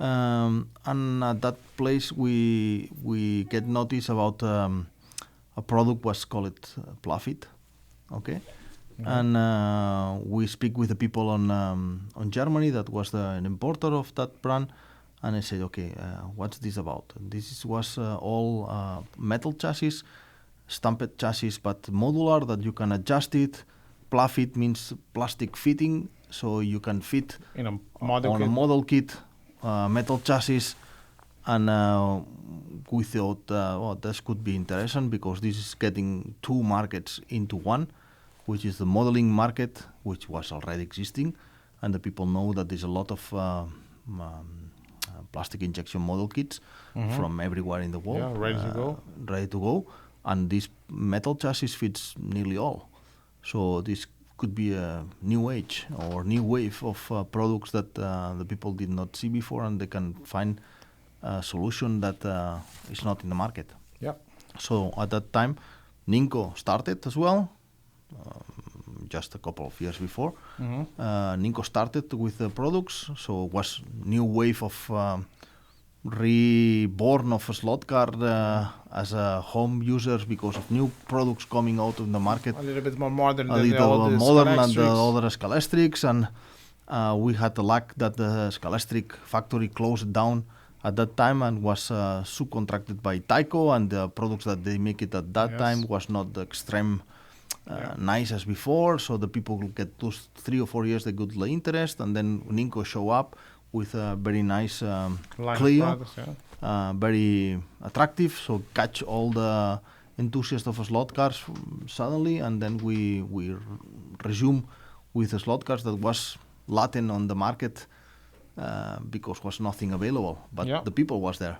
And at that place, we get notice about a product was called Plafit. Okay. Mm-hmm. And we speak with the people on Germany that was an importer of that brand. And I said, okay, what's this about? This was all metal chassis, stamped chassis, but modular, that you can adjust it. Plafit means plastic fitting, so you can fit in a model kit, metal chassis, and we thought, this could be interesting because this is getting two markets into one, which is the modeling market, which was already existing, and the people know that there's a lot of plastic injection model kits from everywhere in the world, ready to go, and this metal chassis fits nearly all. So this could be a new age or new wave of products that the people did not see before, and they can find a solution that is not in the market. Yeah. So at that time, Ninco started as well, just a couple of years before. Ninco started with the products, so it was new wave of reborn of a slot car as a home users because of new products coming out in the market. A little bit more modern than the other Scalestrics, and we had the luck that the Scalestric factory closed down at that time and was subcontracted by Tyco, and the products that they make it at that time was not the extreme nice as before, so the people will get those 3 or 4 years they got the interest, and then Ninco show up with a very nice Clio, products, very attractive, so catch all the enthusiasts of slot cars suddenly, and then we resume with the slot cars that was latent on the market because was nothing available, but the people was there.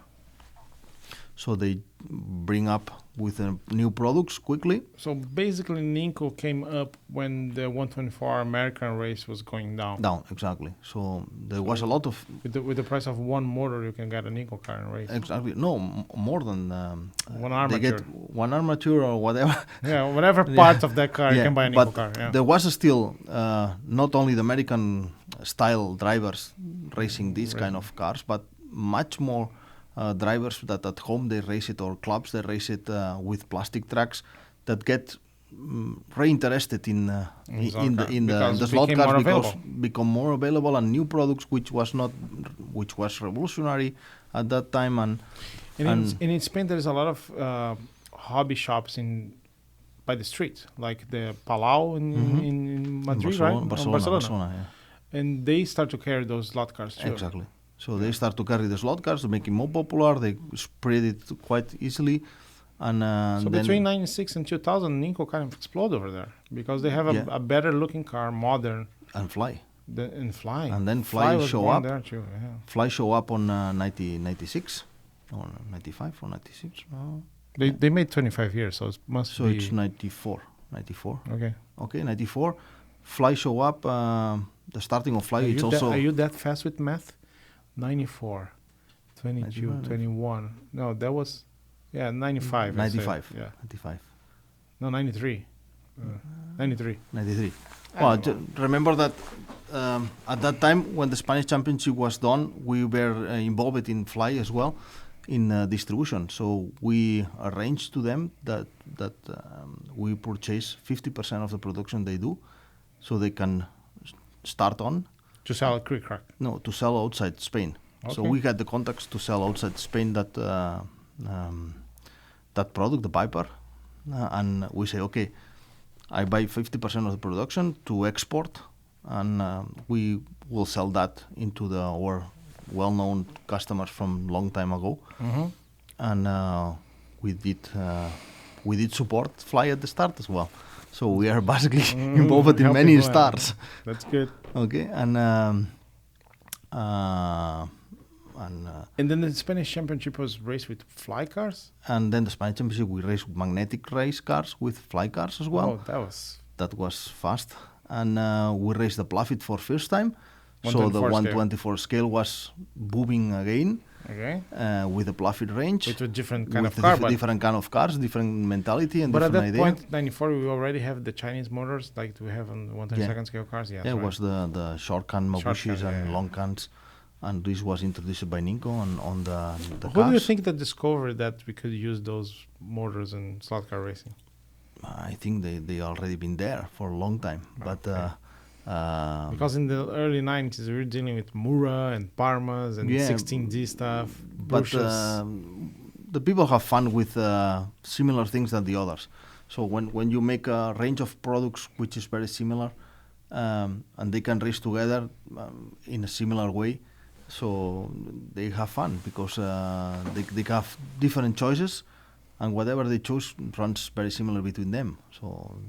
So they bring up with new products quickly. So basically, Ninco came up when the 124 American race was going down. Down, exactly. So there was a lot of... With the price of one motor, you can get a Ninco car in race. Exactly. No, more than... one armature. They get one armature or whatever. Yeah, whatever parts of that car, you can buy a Ninco car. Yeah. There was still not only the American style drivers racing these kind of cars, but much more drivers that at home they race it, or clubs they race it with plastic tracks, that get reinterested in the slot cars because become more available, and new products which was revolutionary at that time. And in Spain there is a lot of hobby shops by the street, like the Palau in Madrid, right? Barcelona, yeah. And they start to carry those slot cars too. Exactly. So they start to carry the slot cars to make it more popular. They spread it quite easily. And So then between 96 and 2000, Ninko kind of exploded over there because they have a better looking car, modern, and Fly. and Fly. And then Fly was show born up. there too, yeah. Fly show up on 96 or 95 or 96. They made 25 years, so it must So be... it's 94. Okay. Okay, 94. Fly show up. The starting of Fly. It's also. Are you that fast with math? 94, 22, 95. 21. No, that was... Yeah, 95. I said. 95. Yeah. 95. No, 93. 93. 93. Well, remember that at that time when the Spanish Championship was done, we were involved in Fly as well in distribution. So we arranged to them that we purchase 50% of the production they do, so they can start on. To sell at CricCrac. No, to sell outside Spain. So Okay. we had the contacts to sell outside Spain that product, the Viper, and we say, okay, I buy 50% of the production to export, and we will sell that into our well-known customers from long time ago. And we did support Fly at the start as well. So we are basically involved in many stars. That's good. Okay, and then the Spanish Championship was raced with Fly cars? and then the Spanish Championship, we raced magnetic race cars with Fly cars as well. Oh, That was fast. And we raced the Pluffit for first time. So the 124 scale. 124 scale was booming again Okay. with the Pluffit range. With a different kind of with car, different kind of cars, different mentality and but at different that idea. point, 94, we already have the Chinese motors like we have on 122nd scale cars. Yeah, Yeah, it was the short can Mabushis can, and yeah. long cans. And this was introduced by Ninko on the Who cars. do you think that discovered that we could use those motors in slot car racing? I think they already been there for a long time. But Because in the early 90s, we were dealing with Mura and Parmas and 16D stuff. but Bushes. the people have fun with similar things than the others. So when you make a range of products which is very similar, and they can race together in a similar way, so they have fun because they have different choices, and whatever they choose runs very similar between them. So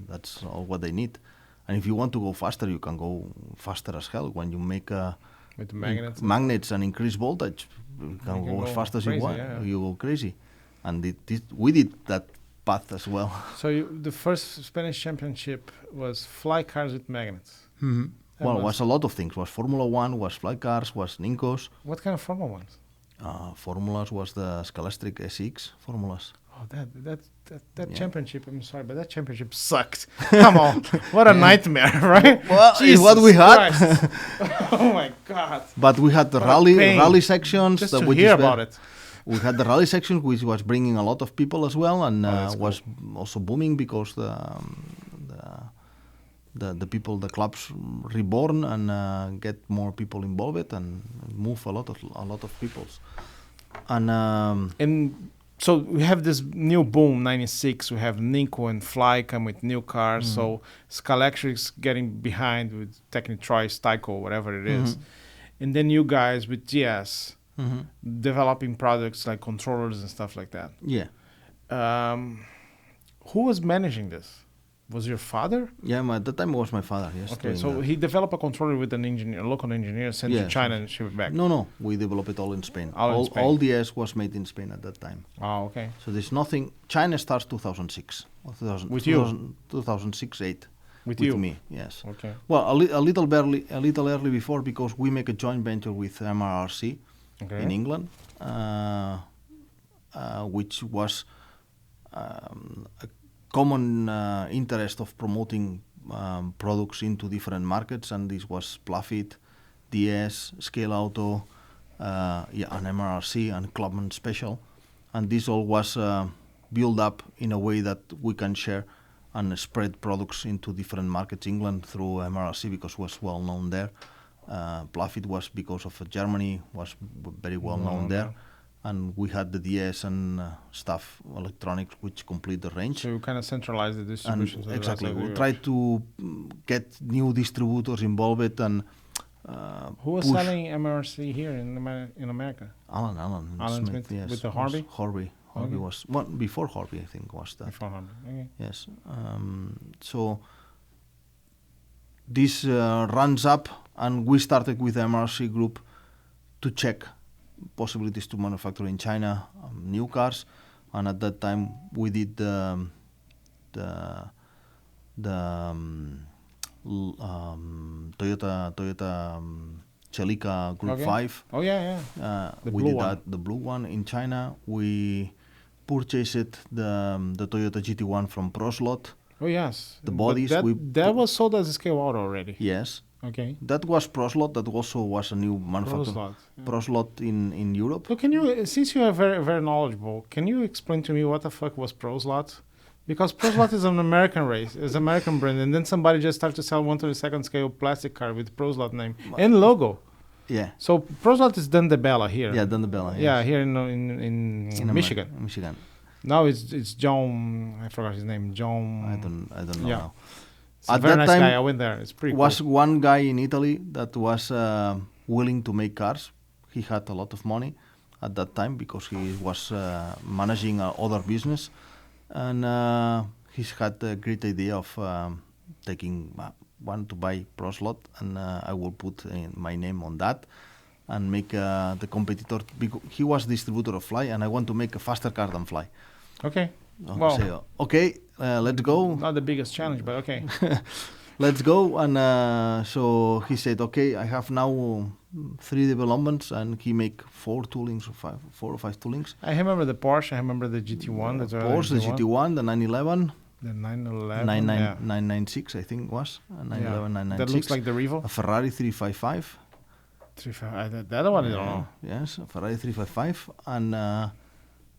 that's all what they need. And if you want to go faster, you can go faster as hell. When you make with the magnets. magnets and increase voltage, you can go as fast as you crazy, want. yeah. You go crazy. And we did that path as well. So the first Spanish championship was fly cars with magnets. Well, it was a lot of things. Was Formula 1, was fly cars, was Ninkos. What kind of Formula ones? Formulas was the Scalestric SX formulas. Oh, that Yeah. championship, I'm sorry, but that championship sucked. Come on. What a nightmare, right? Well, it's Jesus what we had. Christ. Oh, my God. But we had the What a pain. rally sections. Just that to which hear is about it. We had the rally section, which was bringing a lot of people as well, and that's was also booming because the people, the clubs reborn and get more people involved and move a lot of peoples. And so we have this new boom, 96. We have Ninko and Fly come with new cars. So Scaleauto's getting behind with Technitroy, Tyco, whatever it is. And then you guys with GS developing products like controllers and stuff like that. Yeah. Who was managing this? Was your father? Yeah, at that time it was my father. Yes. Okay, doing so that. he developed a controller with an engineer, a local engineer, sent to Yes, China and shipped it back. No, we developed it all in Spain. All in Spain. All DS was made in Spain at that time. Oh, okay. So there's nothing. China starts 2006. Or 2000, With you? 2006, 8. With With you? me, yes. Okay. Well, a little early before, because we make a joint venture with MRRC Okay. in England, which was a common interest of promoting products into different markets, and this was Pluffit, DS, Scaleauto, and MRRC and Clubman Special, and this all was built up in a way that we can share and spread products into different markets. England through MRRC because it was well known there. Pluffit was because of Germany, was very well known there. and we had the DS and stuff, electronics, which complete the range. So you kind of centralize the distribution. And exactly, we tried to get new distributors involved and who was push. selling MRC here in America? Alan Smith yes, with the Harvey? Harvey Okay. was one before Harvey, I think, was that. Before Harvey. Okay. Yes. So this runs up, and we started with the MRC group to check possibilities to manufacture in China new cars, and at that time we did the Toyota Celica Group Okay. 5. Oh yeah. The We blue did one. that, the blue one in China. We purchased the Toyota GT1 from Proslot. Oh yes. The But bodies that was sold as a Scaleauto already. Yes, Okay. that was Proslot. That also was a new manufacturer. Proslot. Yeah. Proslot in Europe. So can you, since you are very very knowledgeable, can you explain to me what the fuck was Proslot? Because Proslot is an American race, is an American brand, and then somebody just started to sell 1/32 scale plastic car with Proslot name and logo. Yeah, So Proslot is Bella here. yeah, Dundabella. Yeah, Yes. here in Michigan. Michigan. Now it's John. I forgot his name. John. I don't know Yeah. now. It's a At very that nice time guy. I went there. It's pretty Was cool. one guy in Italy that was willing to make cars. He had a lot of money at that time because he was managing other business, and he's had a great idea of taking one to buy Proslot, and I will put my name on that and make the competitor. He was distributor of Fly, and I want to make a faster car than Fly. Okay. So Well- I say, okay, let's go. Not the biggest challenge, but okay. Let's go. And so he said, okay, I have now 3 developments, and he make 4 or 5 toolings. I remember the Porsche. I remember the GT1. That's Porsche, the GT1, the 911, The 911. 996, I think was 911, 996. That looks like the Revo. A Ferrari 355. 35. The other one I don't know. Yes, a Ferrari 355, and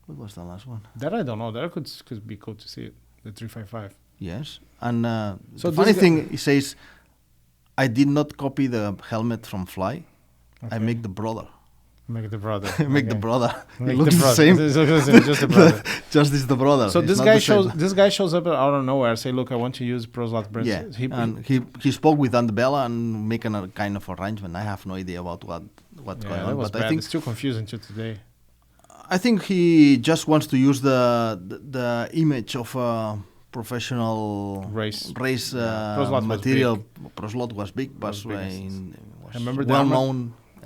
what was the last one? That I don't know. That could be cool to see it. The 355. Yes, and So the this funny guy- thing, he says, I did not copy the helmet from Fly. I Okay. make the brother. Make the brother. Make the Okay. brother. Make It looks the brother. same. It's just the brother. Just is the brother. So It's this not guy the same. shows up out of nowhere. Say, look, I want to use Proslot brand. Yeah, and he spoke with Bella and making a kind of arrangement. I have no idea about what's going that on, was but bad. I think It's too confusing to today. he just wants to use the image of a professional Race. material. Proslot was Proslot was big, but Was big. was I remember the well armor- known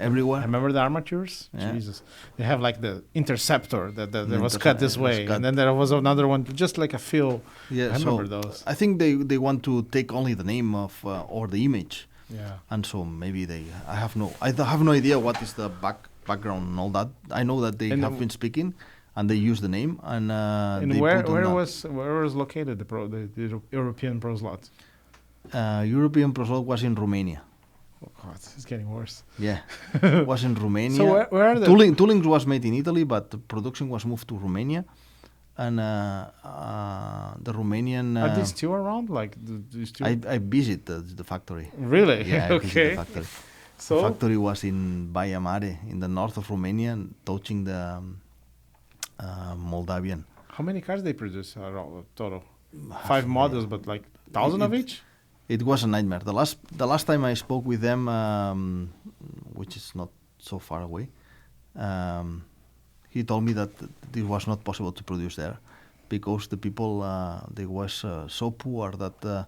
everywhere. I remember the armatures. Yeah. Jesus, they have like the Interceptor that The was cut this Interceptor was way, cut. and then there was another one just like a fill. Yeah, I so remember those. I think they want to take only the name of or the image. Yeah. And so maybe I have no idea what is the background and all that. I know that they And have been speaking, and they use the name, and And they where put on where was located the European Proslot? European Proslot was in Romania. Oh God, it's getting worse. Yeah, was in Romania. So where are the Tooling was made in Italy, but the production was moved to Romania, and the Romanian. Are they still around? Like, do you still? I visit the factory. Really? Yeah, I visit Okay. the factory. So The factory was in Baia Mare, in the north of Romania, and touching the Moldavian. how many cars they produce total? 5 models, but like 1,000 of each. It was a nightmare. The last time I spoke with them, which is not so far away, he told me that it was not possible to produce there because the people they was so poor that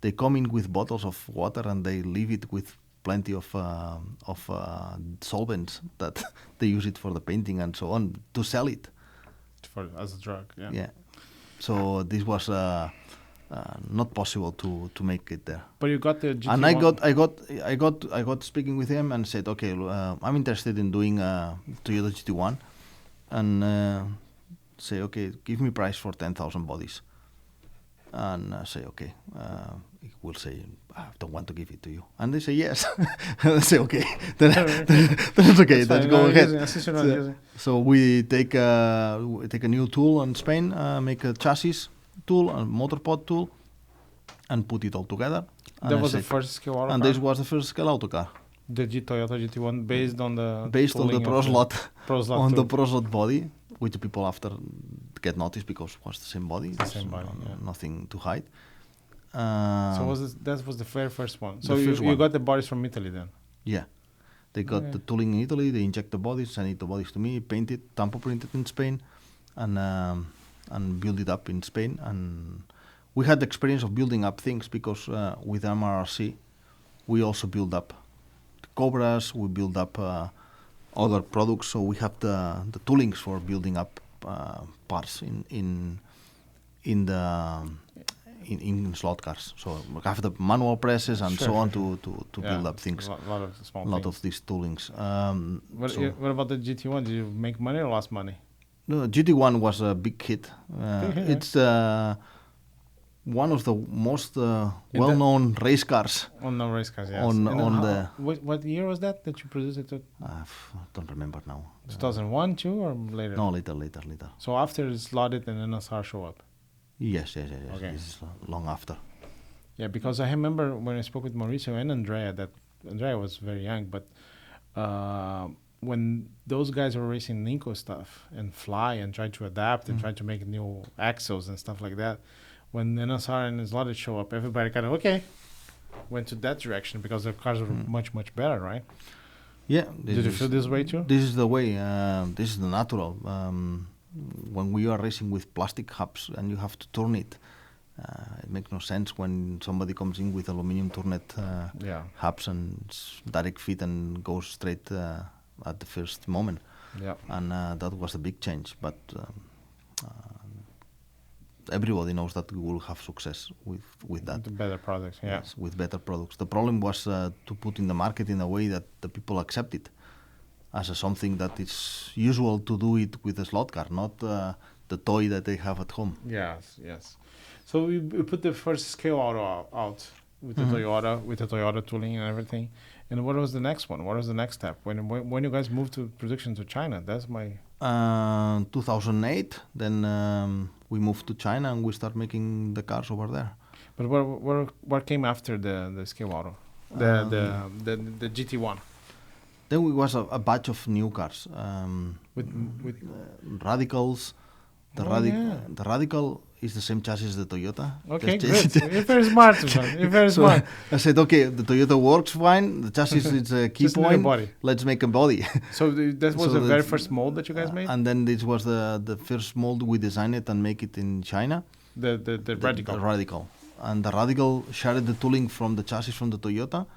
they come in with bottles of water and they leave it with plenty of solvents that they use it for the painting and so on to sell it. As a drug, yeah. Yeah. So this was not possible to make it there. But you got the GT1. And I got speaking with him and said, okay, I'm interested in doing Toyota GT1, and say, okay, give me price for 10,000 bodies, and say, okay, he will say, I don't want to give it to you, and they say yes. I say, okay, then it's okay, That's let's fine. go No, ahead. using- since you're not using- So we take a new tool in Spain, make a chassis tool, a motor pod tool, and put it all together. And That I was the said- first Scaleauto and car? this was the first Scaleauto car. The Toyota GT1 based on the based on the tooling of Proslot, on the Proslot body, which the people after get noticed because it was the same body. the same body, yeah. Nothing to hide. So that was the very first one. So The you first one. got the bodies from Italy then? Yeah. They got Okay. the tooling in Italy, they inject the bodies, send it the bodies to me, painted, tampo printed in Spain, and build it up in Spain. And we had the experience of building up things because with MRRC, we also build up the Cobras, we build up other products, so we have the toolings for building up parts in slot cars. So we have the manual presses and Sure, so on sure, to build up things. A lot of small A lot things. of these toolings. What about the GT1? Did you make money or lost money? No, GT1 was a big hit. Big hit, It's one of the most well-known race cars. On the race cars, yes. On- And on how- the- what year was that you produced it? I don't remember now. 2001, 2 or later? No, later. So after it's slotted and NSR show up. Yes. Okay. This is long after. Yeah, because I remember when I spoke with Mauricio and Andrea, that Andrea was very young, but when those guys were racing Ninko stuff and fly and try to adapt and try to make new axles and stuff like that, when NSR and Slotted show up, everybody kind of, went to that direction because the cars were much, much better, right? Yeah. Did you feel this way too? This is the way. This is the natural. When we are racing with plastic hubs and you have to turn it, it makes no sense when somebody comes in with aluminum turnet Yeah. hubs and it's direct fit and goes straight at the first moment. Yeah. And that was a big change. But everybody knows that we will have success with that. The better products, yeah. Yes, with better products. The problem was to put in the market in a way that the people accept it as something that is usual to do it with a slot car, not the toy that they have at home. Yes. So we put the first Scaleauto out with the Toyota tooling and everything. And what was the next one? What was the next step? When you guys moved to production to China? That's my 2008, then we moved to China and we start making the cars over there. But what came after the Scaleauto? The GT1 Then we was a batch of new cars. with Radicals. The Radical is the same chassis as the Toyota. okay, Just- good. You're very smart, man. You're very So smart. I said, okay, the Toyota works fine. The chassis is a key Just need a point. body. Let's make a body. So that was So the very that's- first mold that you guys made. And then this was the first mold we designed it and make it in China. The Radical. The Radical. And the Radical shared the tooling from the chassis from the Toyota,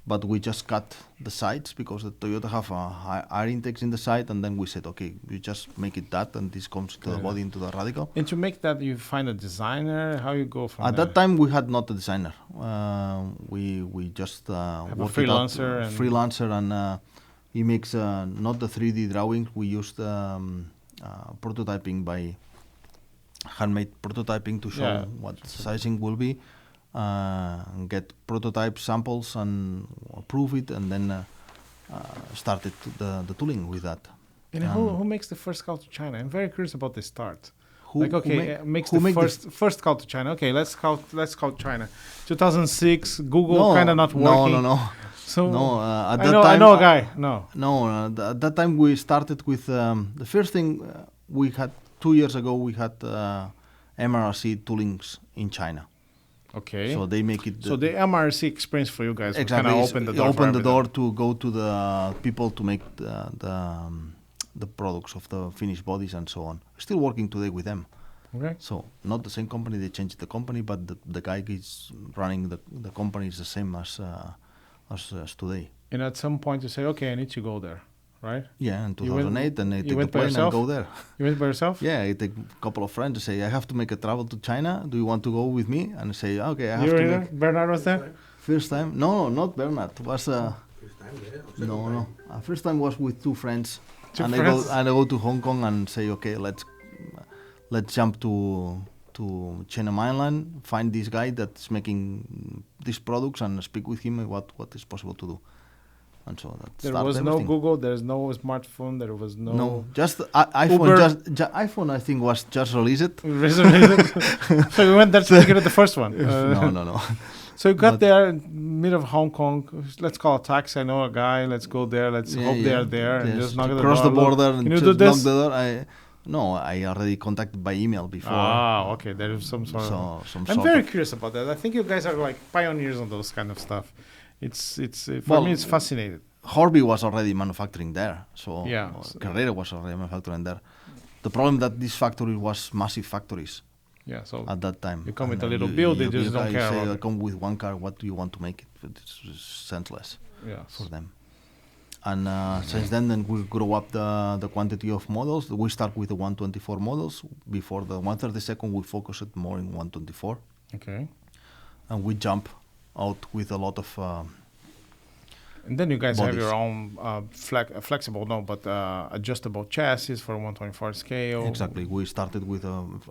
but we just cut the sides because the Toyota have a high air intakes in the side, and then we said, okay, you just make it that, and this comes to the Yeah. body into the Radical. And to make that, you find a designer. How you go from At there? that time, we had not a designer. We just a worked it out, freelancer and- freelancer, and he makes not the 3D drawings. We used prototyping by handmade prototyping to show Yeah. what sizing will be, get prototype samples and approve it, and then started the tooling with that. And who makes the first call to China? I'm very curious about the start. Who- Like, who okay, make- makes who the make first call to China. Okay, let's call China. 2006, Google kind of not No, working. no. So No, at I that know, time I know a guy. No. No, at that time we started with the first thing we had 2 years ago. We had MRC toolings in China, Okay. so they make it. So the MRC experience for you guys exactly kind of it's- opened the it door. opened the door to go to the people to make the products of the finished bodies and so on. Still working today with them. Okay. So not the same company. They changed the company, but the guy is running the company is the same as today. And at some point you say, okay, I need to go there, right? Yeah, in You went- 2008, and I you take the went by plane and yourself? go there. You went by yourself? Yeah, I take a couple of friends and say, I have to make a travel to China. Do you want to go with me? And I say, okay, I have You were to there? make. Bernard was there? First time? No, not Bernard. Was no. First time was with two friends. Two and friends? I go to Hong Kong and say, okay, let's jump to China mainland, find this guy that's making these products and speak with him what is possible to do. And so that There started was everything. no Google, there's no smartphone, there was no... No, just iPhone. Uber. iPhone, I think, was just released. So you went there to get the first one. No. So you got But- there in middle of Hong Kong. Let's call a taxi. I know a guy. Let's go there. Let's hope they are there and Yes, just knock to at the cross door. the Look, border can and you just do knock this? the door. I already contacted by email before. Ah, okay. There is some sort of. Some I'm sort very of- curious about that. I think you guys are like pioneers on those kind of stuff. It's for Well, me it's fascinating. Horby was already manufacturing there, so Yeah. Carrera was already manufacturing there. The problem that these factories was massive factories Yeah. So at that time. you come with And, a little build, they just don't guys care say, about I it. come with one car. What do you want to make it? It's senseless yeah. for them. And since then we grow up the quantity of models. We start with the 124 models. Before the 132nd, we focused more in 124, Okay. and we jump out with a lot of. And then you guys have Bodies. your own flexible, no, but adjustable chassis for 124 scale. Exactly. We started with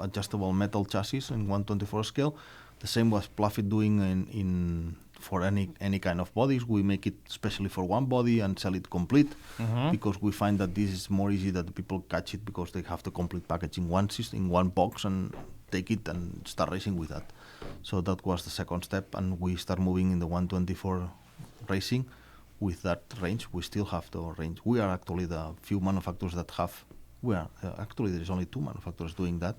adjustable metal chassis in 124 scale. The same was Pluffit doing in for any kind of bodies. We make it especially for one body and sell it complete because we find that this is more easy that people catch it because they have the complete package in one system, in one box, and take it and start racing with that. So that was the second step, and we start moving in the 124 racing. With that range, we still have the range. We are actually the few manufacturers that have. We are actually there is only two manufacturers doing that,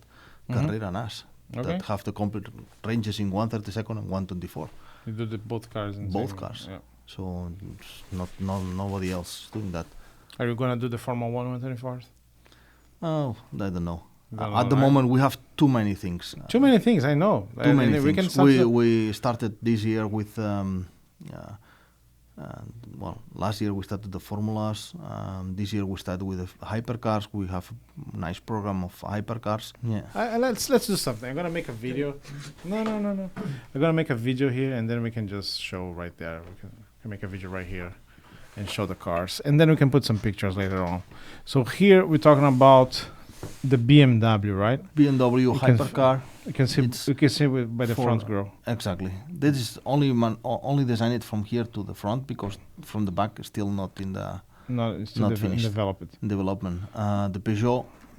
Carrera and us, Okay. that have the complete ranges in 132nd and 124. You do both cars. In Both same- cars. Yeah. So it's nobody else doing that. Are you gonna do the Formula 1 124? Oh, I don't know. Don't At the know, right? moment, we have too many things. Too many things, I know. Too many We can things. We started this year with. Well, last year we started the formulas. This year we started with the hypercars. We have a nice program of hypercars. Yeah. let's do something. I'm gonna make a video. No. I'm gonna make a video here, and then we can just show right there. We can make a video right here, and show the cars, and then we can put some pictures later on. So here we're talking about the BMW, right? BMW You can hypercar. You can see. It's You can see by the for- front grille. Exactly. This is only designed from here to the front because from the back is still not in the No, it's still Not finished. develop it. development. The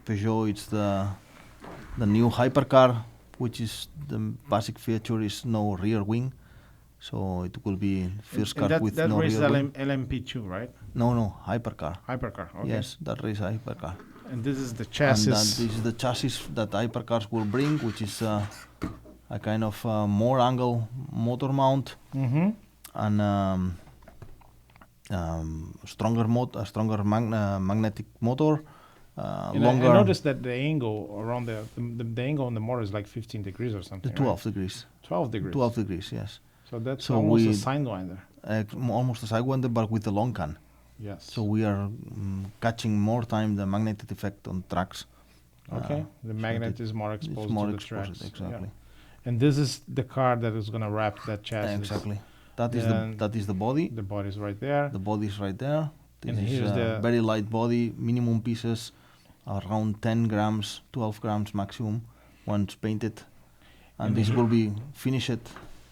Peugeot, it's the new hypercar, which is the basic feature is no rear wing, so it will be first car with that no races rear wing. LMP2, right? No, hypercar. Hypercar. Okay. Yes, that race hypercar. And this is the And chassis. this is the chassis that hypercars will bring, which is a kind of more angle motor mount Mm-hmm. and stronger magnetic motor, And longer. I noticed that the angle around the angle on the motor is like 15 degrees or something. the 12 degrees. Right? 12 degrees. 12 degrees, yes. So that's So almost a we- Sidewinder. Almost a Sidewinder, but with the long can. Yes. So we are catching more time the magnetic effect on tracks. Okay. The so magnet it- is more It's exposed more to the exposed, tracks. exactly. Yeah. And this is the car that is going to wrap that chassis. Exactly. That is Then that is the body. The body's right there. The body is right there. This And is here's the- very light body, minimum pieces, around 10 grams, 12 grams maximum, once painted. And And this he- will be finished,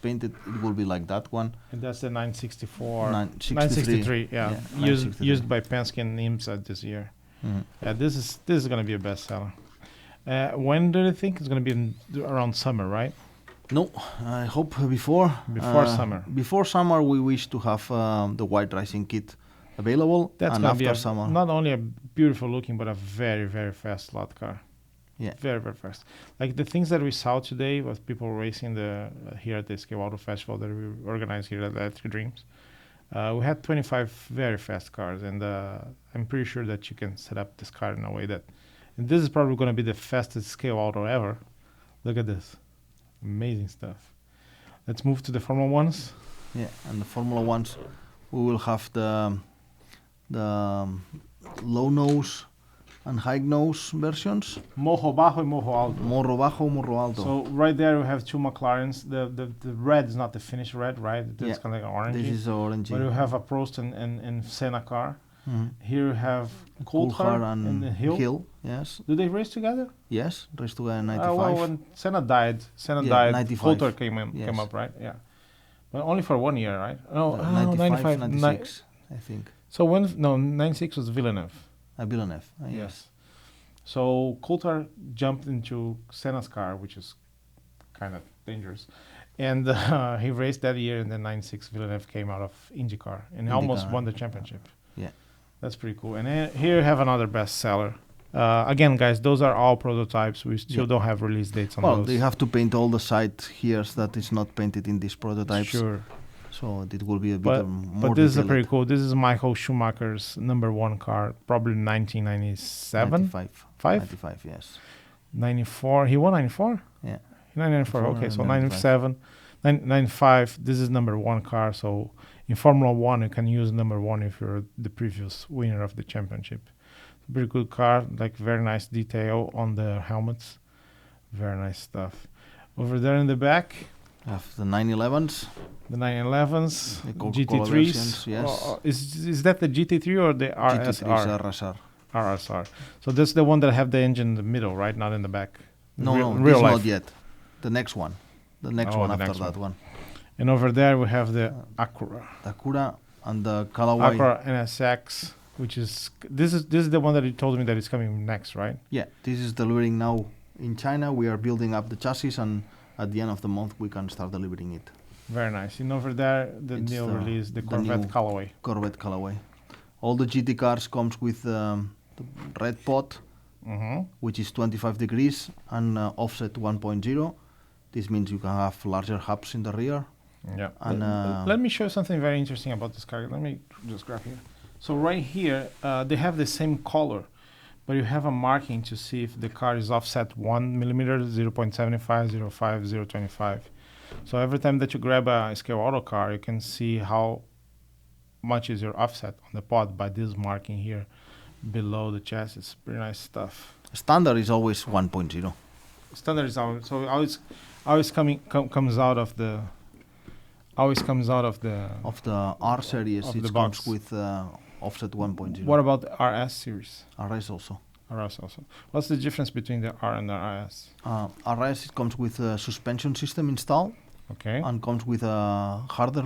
painted, it will be like that one. And that's the 964. 963. 963, yeah. Yeah, Used 963. by Penske and IMSA this year. Mhm. Yeah, this is going to be a bestseller. When do you think it's going to be around summer, right? No, I hope before. Before summer. Before summer, we wish to have the white racing kit available. That's and going to be after summer, not only a beautiful looking, but a very, very fast slot car. Yeah. Very, very fast. Like the things that we saw today with people racing here at the Scaleauto Festival that we organized here at Electric Dreams. We had 25 very fast cars, and I'm pretty sure that you can set up this car in a way that, and this is probably going to be the fastest Scaleauto ever. Look at this. Amazing stuff. Let's move to the Formula Ones. yeah, and the Formula Ones, we will have the low nose and high nose versions. Morro Bajo and Morro Alto. Morro bajo, morro alto. So right there we have two McLarens. The red is not the finished red, right? It's Yeah. kind of like orange. This is orange. But you have a Prost and Senna car. Mhm. Here you have Coulthard and the Hill. Yes, Do they race together? yes. Race to 95. Well, when Senna died, Yeah, 95. Coulthard came Yes. up, right? Yeah. But only for 1 year, right? No, 95, 96, I think. So 96 was Villeneuve. Villeneuve. Yes. So Coulthard jumped into Senna's car, which is kind of dangerous. And he raced that year, and then '96 Villeneuve came out of IndyCar and he almost IndyCar, won the championship. Yeah. That's pretty cool. And here you have another bestseller. Again, guys, those are all prototypes. We still don't have release dates on Well, those. they have to paint all the side here that is not painted in these prototypes. Sure. So it will be a bit more But this is detailed. pretty cool. This is Michael Schumacher's #1 car, probably 1997. 95. Five? 95, yes. 94. He won 94? Yeah. 94. Okay, so 95. 97, 95. This is #1 car. So in Formula 1, you can use #1 if you're the previous winner of the championship. Pretty good car, like very nice detail on the helmets. Very nice stuff. Over there in the back, Have the 911s. the 911s, The Coca-Cola GT3s. versions, yes. Is that the GT3 or the GT3s RSR? RSR. RSR. So that's the one that have the engine in the middle, right? Not in the back. No, in this real life. not yet. The next one. The next Oh, one the after next that one. And over there we have the Acura. The Acura and the Callaway. Acura NSX, which is this is the one that you told me that is coming next, right? Yeah, this is delivering now in China. We are building up the chassis, and at the end of the month we can start delivering it. Very nice. And over there, the It's new release, the the Corvette new Callaway. Corvette Callaway. All the GT cars comes with the red pot, Mm-hmm. which is 25 degrees and offset 1.0. This means you can have larger hubs in the rear. Yeah. And, Let me show you something very interesting about this car. Let me just grab here. So right here, they have the same color, but you have a marking to see if the car is offset 1 millimeter, 0.75, 0.5, 0.25. So every time that you grab a Scaleauto car, you can see how much is your offset on the pod by this marking here below the chassis. It's pretty nice stuff. Standard is always 1.0. Standard is always, so always comes out of the Of the R series, Of it the comes box. with offset 1.0. What about the RS series? RS also. RS also. What's the difference between the R and the RS? RS it comes with a suspension system installed Okay. and comes with a harder,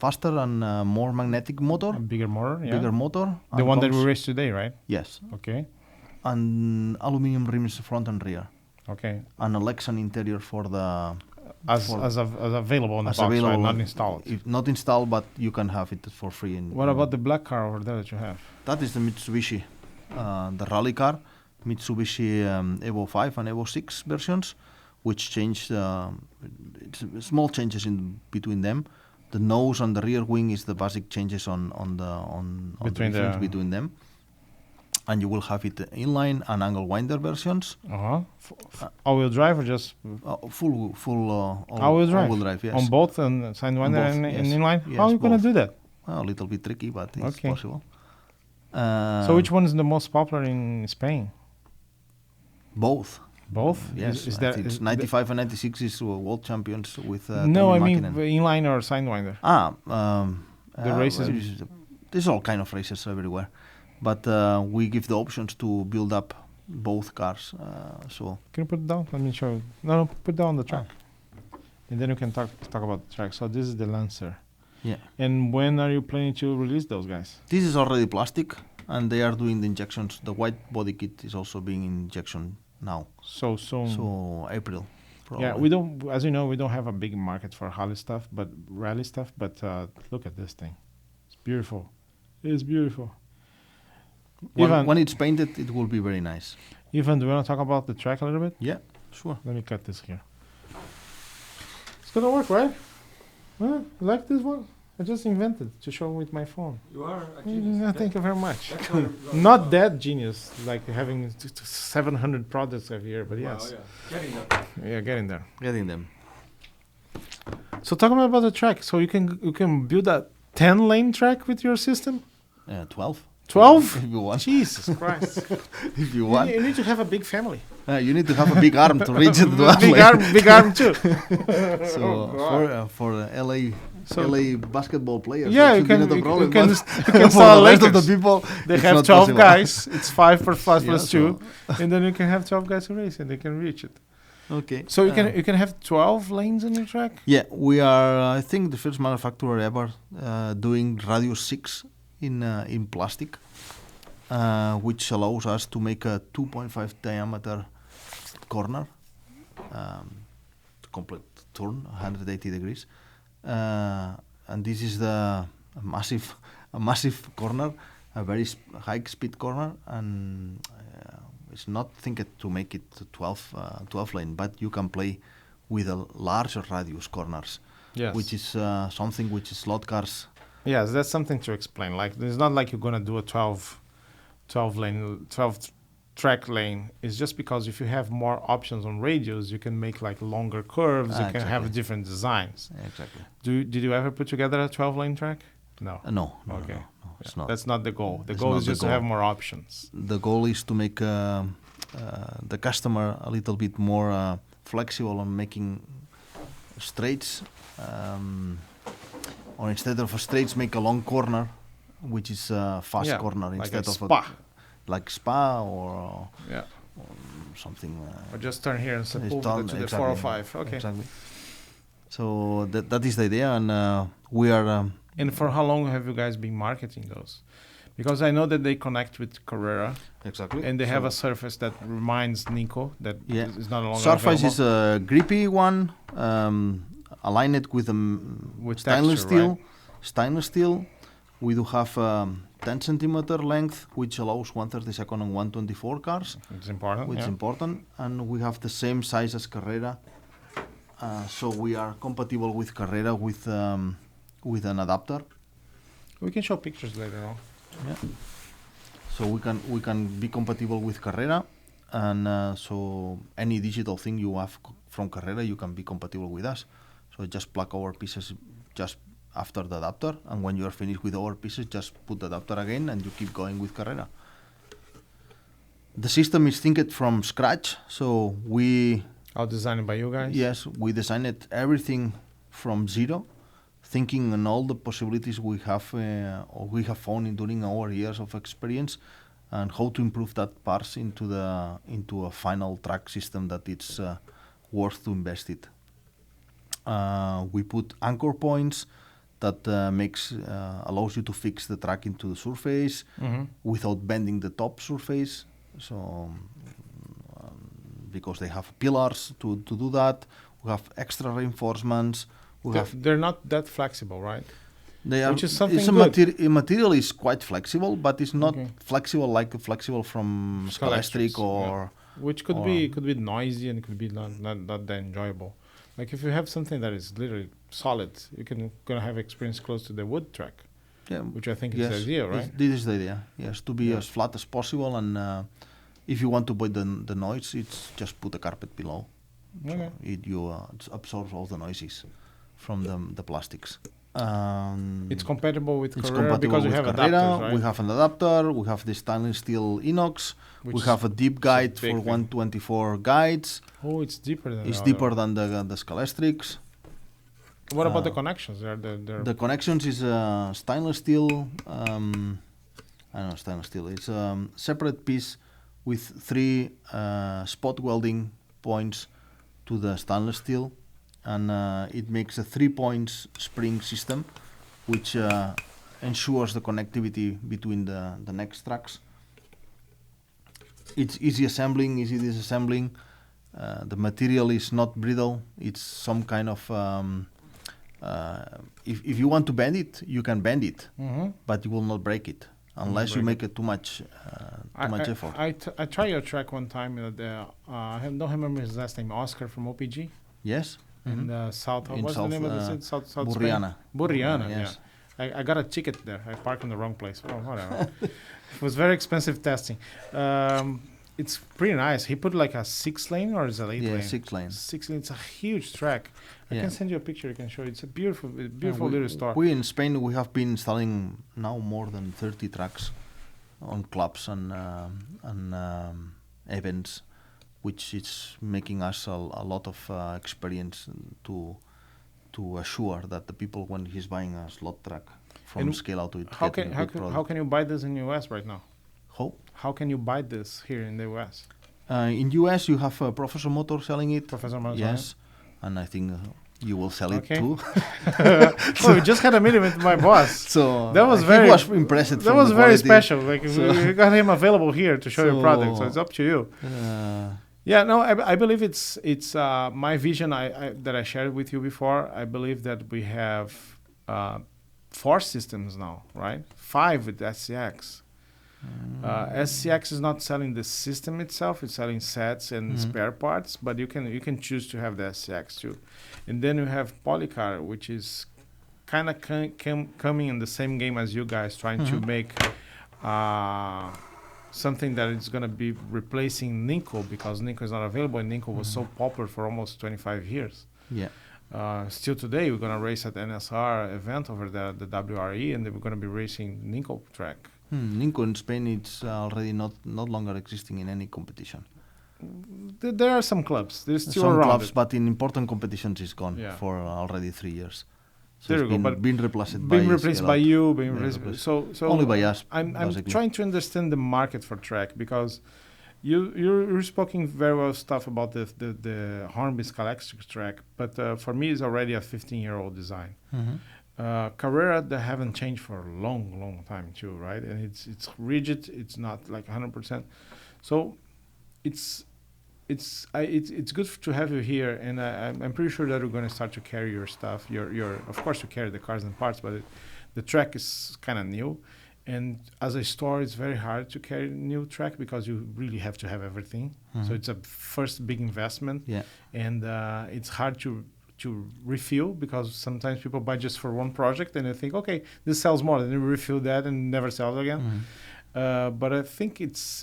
faster and more magnetic motor, A bigger motor, yeah. bigger motor. The and one that comes- we raced today, right? Yes, Okay. and aluminum rims front and rear, Okay. and a Lexan interior for the As for- as available in the as box, right? available, Not installed. If not installed, but you can have it for free. What about the black car over there that you have? That is the Mitsubishi, the rally car, Mitsubishi Evo 5 and Evo 6 versions, which changed, it's small changes in between them. The nose and the rear wing is the basic changes on the Between difference the- between them. And you will have it inline and angle winder versions, Uh-huh. All-wheel drive or just full all-wheel drive? all-wheel drive, yes. On both and Sidewinder both, and yes. inline? Yes, How are you going to both. do that? A little bit tricky, but it's Okay. possible. So which one is the most popular in Spain? Both. Both? Yes, Is I there think is 95 and 96 is world champions with no, Tommy I mean Mäkinen. inline or Sidewinder. The races- There's all kind of races everywhere, but we give the options to build up both cars. So Can you put it down? Let me show you. No, put down on the track. And then you can talk about the track. So this is the Lancer. yeah, And when are you planning to release those guys? this is already plastic, and they are doing the injections. The white body kit is also being injection now, So soon. so April. Probably. Yeah, we don't, as you know, we don't have a big market for rally stuff, but look at this thing. It's beautiful. It's beautiful. When it's painted, it will be very nice. Ivan, do you want to talk about the track a little bit? Yeah, sure. Let me cut this here. It's gonna work, right? Huh? You like this one? I just invented to show with my phone. You are a genius. Thank you very much. Not that genius, like having 700 products every year, but yes. Getting there. Yeah, getting there. Getting them. So talking about the track, so you can build a 10-lane track with your system? 12. 12? If you want. Jesus Christ. If you want. You need to have a big family. You need to have a big arm to reach it. Big arm too. So for LA So- LA basketball players, Yeah, that you should be can not a you problem, can, but you can for sell the rest of the Lakers. people, They it's have not 12 possible. guys. It's 5 plus 5 Yeah, plus 2, and then you can have 12 guys to race, and they can reach it. Okay. So you can have 12 lanes on your track. Yeah, we are. I think the first manufacturer ever doing radius 6 in plastic, which allows us to make a 2.5 diameter corner. complete turn, 180 degrees. And this is a massive corner, a very high speed corner, and it's not thinking to make it 12 lane, but you can play with a larger radius corners, which is something which is slot cars. Yes, that's something to explain. Like, it's not like you're gonna do a 12 track lane. It's just because if you have more options on radios, you can make like longer curves. You can have different designs. Exactly. Did you ever put together a 12 lane track? No. No. Okay. No, it's not. That's not the goal. The goal is just to have more options. The goal is to make the customer a little bit more flexible on making straights, or instead of a straights, make a long corner, which is a fast corner like instead a of spa. Like spa or something. Or just turn here and move to the 405. Okay. Exactly. So that is the idea, and we are. And for how long have you guys been marketing those? Because I know that they connect with Carrera. Exactly. And they have a surface that reminds Nico that is not longer surface available. is a grippy one, aligned with stainless texture, steel. Right? Stainless steel. We do have 10 centimeter length, which allows 132nd and 124 cars. It's important. Which is important. And we have the same size as Carrera. So we are compatible with Carrera with an adapter. We can show pictures later on. Yeah. So we can be compatible with Carrera, and so any digital thing you have from Carrera, you can be compatible with us. So just plug our pieces just after the adapter, and when you are finished with our pieces, just put the adapter again, and you keep going with Carrera. The system is thinked from scratch, so we. All designed by you guys? Yes, we designed everything from zero, thinking on all the possibilities we have or we have found during our years of experience, and how to improve that parts into a final track system that it's worth to invest it. We put anchor points that allows you to fix the track into the surface without bending the top surface. So because they have pillars to do that, we have extra reinforcements. They're not that flexible, right? They are. Which is something good. Material is quite flexible, but it's not flexible from Scaleauto or. Which could be noisy and could be not that enjoyable. Like if you have something that is literally solid, you're gonna have experience close to the wood track. Yeah. Which I think is the idea, right? This is the idea. Yes, to be as flat as possible, and if you want to avoid the noise, it's just put a carpet below. Okay. So it absorbs all the noises from the plastics. It's compatible with Carrera because you have adapters, right? We have an adapter. We have the stainless steel inox. We have a deep guide for 124 guides. Oh, it's deeper than deeper than the Scalestrics. What about the connections? The connections is stainless steel. Stainless steel. It's a separate piece with 3 spot welding points to the stainless steel. And it makes a 3-point spring system, which ensures the connectivity between the next tracks. It's easy assembling, easy disassembling. The material is not brittle. It's some kind of if you want to bend it, you can bend it, but you will not break it unless you make it too much effort. I tried your track one time. I don't remember his last name. Oscar from OPG. Yes. In South, what's the name of the city? South Burriana. Burriana, yes. Yeah. I got a ticket there. I parked in the wrong place. Oh, whatever. It was very expensive testing. It's pretty nice. He put like a 6-lane or is it 8-lane? Yeah, 6-lane. 6-lane. It's a huge track. I can send you a picture. You can show it. It's a beautiful little store. We in Spain, we have been installing now more than 30 tracks on clubs and events, which is making us a lot of experience to assure that the people, when he's buying a slot track from Scaleauto, how can you buy this in the US right now? How can you buy this here in the US? In US, you have Professor Motor selling it. Professor Motor, yes, and I think you will sell it too. We just had a meeting with my boss, so that was he was impressed. That was very special. Like we got him available here to show your product, so it's up to you. Yeah, no, I believe it's my vision that I shared with you before. I believe that we have 4 systems now, right? 5 with SCX. SCX is not selling the system itself; it's selling sets and spare parts. But you can choose to have the SCX too, and then you have Polycar, which is kind of coming in the same game as you guys, trying to make something that is going to be replacing Ninko, because Ninko is not available, and Ninko was so popular for almost 25 years. Yeah. Still today, we're going to race at NSR event over there, the WRE, and then we're going to be racing Ninko track. Ninko in Spain, it's already not longer existing in any competition. There are some clubs. There's still some around clubs, it. but in important competitions, it's gone Yeah. for already 3 years. So There it's you go, been replaced being replaced by you, being Yeah, replaced. replaced. So Only by us, I'm basically. trying to understand the market for track, because you're speaking very well stuff about the Hornby Scaleauto track, but for me it's already a 15-year-old design. Carrera, they haven't changed for a long time too, right? And it's rigid. It's not like 100%. So it's good to have you here, and I'm pretty sure that we're going to start to carry your stuff. Your of course you carry the cars and parts, but the track is kind of new, and as a store, it's very hard to carry new track because you really have to have everything. So it's a first big investment, and it's hard to refill, because sometimes people buy just for one project and they think, okay, this sells more, then you refill that and never sells again. But I think it's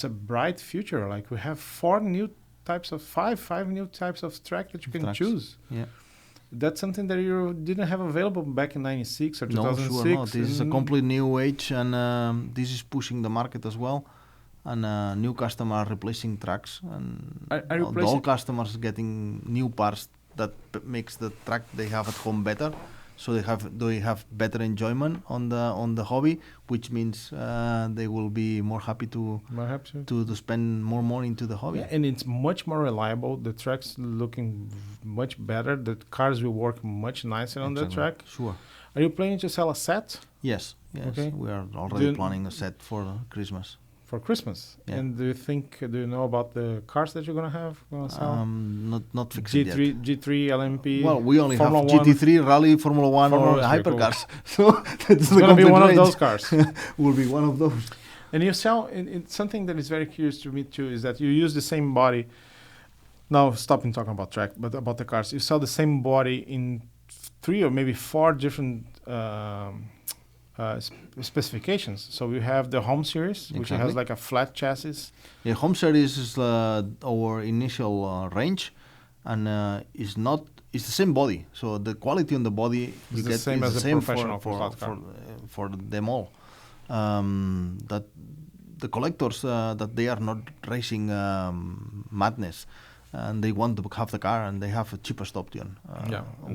a bright future. Like, we have 5 new types of track that you can choose. Yeah. That's something that you didn't have available back in 96 or 2006. No, sure not. This is a complete new age, and this is pushing the market as well. And new customers replacing tracks, and the old customers getting new parts that makes the track they have at home better. So they have better enjoyment on the hobby, which means they will be more happy to spend more money into the hobby. Yeah, and it's much more reliable. The track's looking much better. The cars will work much nicer on the track. Sure. Are you planning to sell a set? Yes. Okay. We are already planning a set for Christmas. For Christmas. Yeah. And do you know about the cars that you're gonna sell? Not fixed yet. G3 LMP. Well, we only Formula have GT3 Rally, Formula 1, or hypercars. So it's gonna be one of those cars. Will be one of those. And you sell. In something that is very curious to me too is that you use the same body. Now, stopping talking about track, but about the cars, you sell the same body in 3 or maybe 4 different specifications. So we have the Home Series, which has like a flat chassis. Yeah, Home Series is our initial range, and it's the same body. So the quality on the body is the same as a professional for them all. That the collectors that they are not racing madness, and they want to have the car, and they have a cheapest option.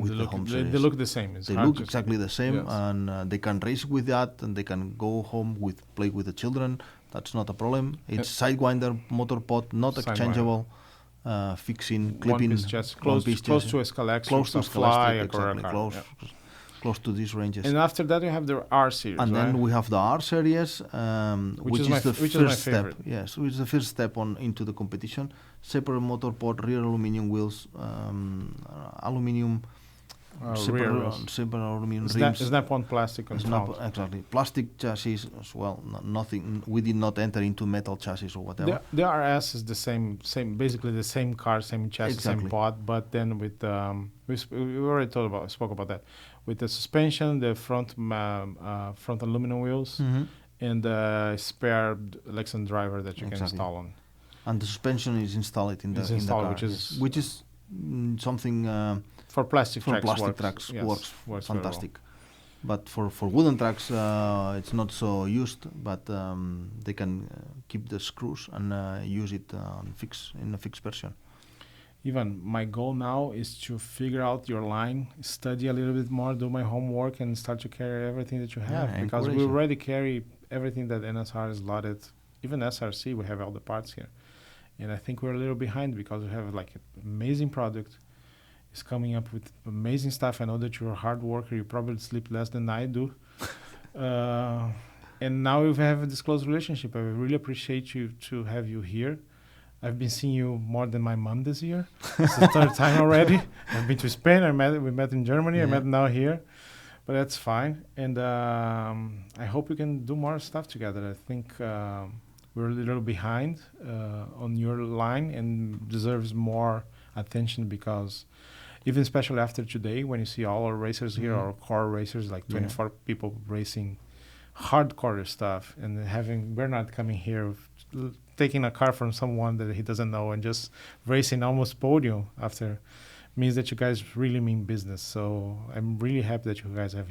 With the Home Series. They look the same. They look exactly the same, yes. And they can race with that, and they can go home play with the children. That's not a problem. It's Sidewinder motor pod, not exchangeable. Fixing, clipping, one-piece chassis, close to a Scaleauto, close to Fly, exactly, close to these ranges. And after that, you have the R series, and then we have the R series, which is the first step. Yes, which is the first step into the competition. Separate motor pod, rear aluminium wheels, aluminium. Separate aluminium rims. Snap-on plastic on top. Exactly. Plastic chassis as well. Nothing. We did not enter into metal chassis or whatever. The RS is the same, basically the same car, same chassis, same pod. But then with we already spoke about that. With the suspension, the front aluminum wheels, and the spare Lexan driver that you can install on. And the suspension is installed in the car, which is something. For plastic tracks works fantastic, well. But for wooden tracks it's not so used. But they can keep the screws and use it in a fixed version. Ivan, my goal now is to figure out your line, study a little bit more, do my homework, and start to carry everything that you have. Because we already carry everything that NSR is loaded. Even SRC, we have all the parts here, and I think we're a little behind because we have like an amazing product. Is coming up with amazing stuff. I know that you're a hard worker. You probably sleep less than I do. And now we have this close relationship. I really appreciate you to have you here. I've been seeing you more than my mom this year. It's the third time already. I've been to Spain. We met in Germany. I met now here, but that's fine. And I hope we can do more stuff together. I think we're a little behind on your line and deserves more attention, because even especially after today, when you see all our racers here, our core racers, like 24 people racing hardcore stuff, and having Bernard coming here, taking a car from someone that he doesn't know and just racing almost podium after, means that you guys really mean business. So I'm really happy that you guys are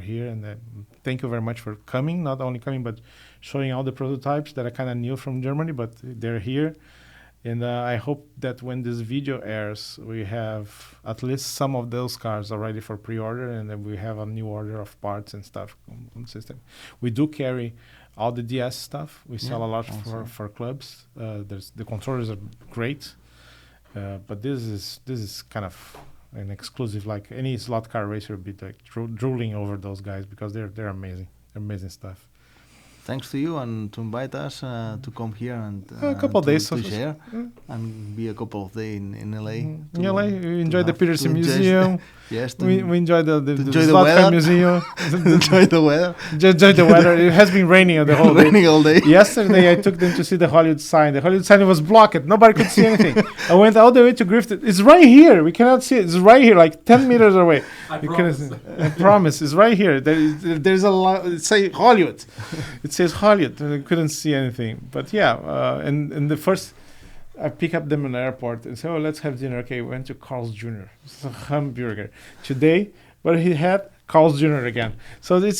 here, and thank you very much for coming, not only coming, but showing all the prototypes that I kind of knew from Germany, but they're here. And I hope that when this video airs, we have at least some of those cars already for pre-order, and then we have a new order of parts and stuff on the system. We do carry all the DS stuff. We sell a lot for clubs. The controllers are great, but this is kind of an exclusive. Like any slot car racer would be like drooling over those guys, because they're amazing. Amazing stuff. Thanks to you and to invite us to come here and a couple of days to share and be a couple of days in LA. In LA, we enjoy the Peterson Museum. Yes, we enjoy the slot car museum. Enjoy the weather. Enjoy the weather. It has been raining the whole day. Raining all day. Yesterday, I took them to see the Hollywood sign. The Hollywood sign was blocked. Nobody could see anything. I went all the way to Griffith. It's right here. We cannot see it. It's right here, like 10 meters away. I promise. It's right here. There's a lot. It says Hollywood. It says Hollywood. And I couldn't see anything. But yeah, and the first, I pick up them in the airport and say, "Oh, let's have dinner." Okay, we went to Carl's Jr. It's a hamburger today, but he had Carl's Jr. again. So it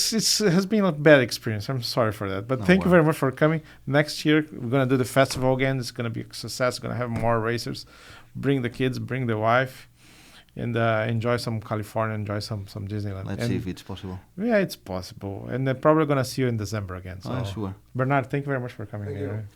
has been a bad experience. I'm sorry for that, but thank you very much for coming. Next year we're gonna do the festival again. It's gonna be a success. Gonna have more racers. Bring the kids, bring the wife, and enjoy some California. Enjoy some Disneyland. Let's see if it's possible. Yeah, it's possible. And then probably gonna see you in December again. So sure. Bernard, thank you very much for coming here.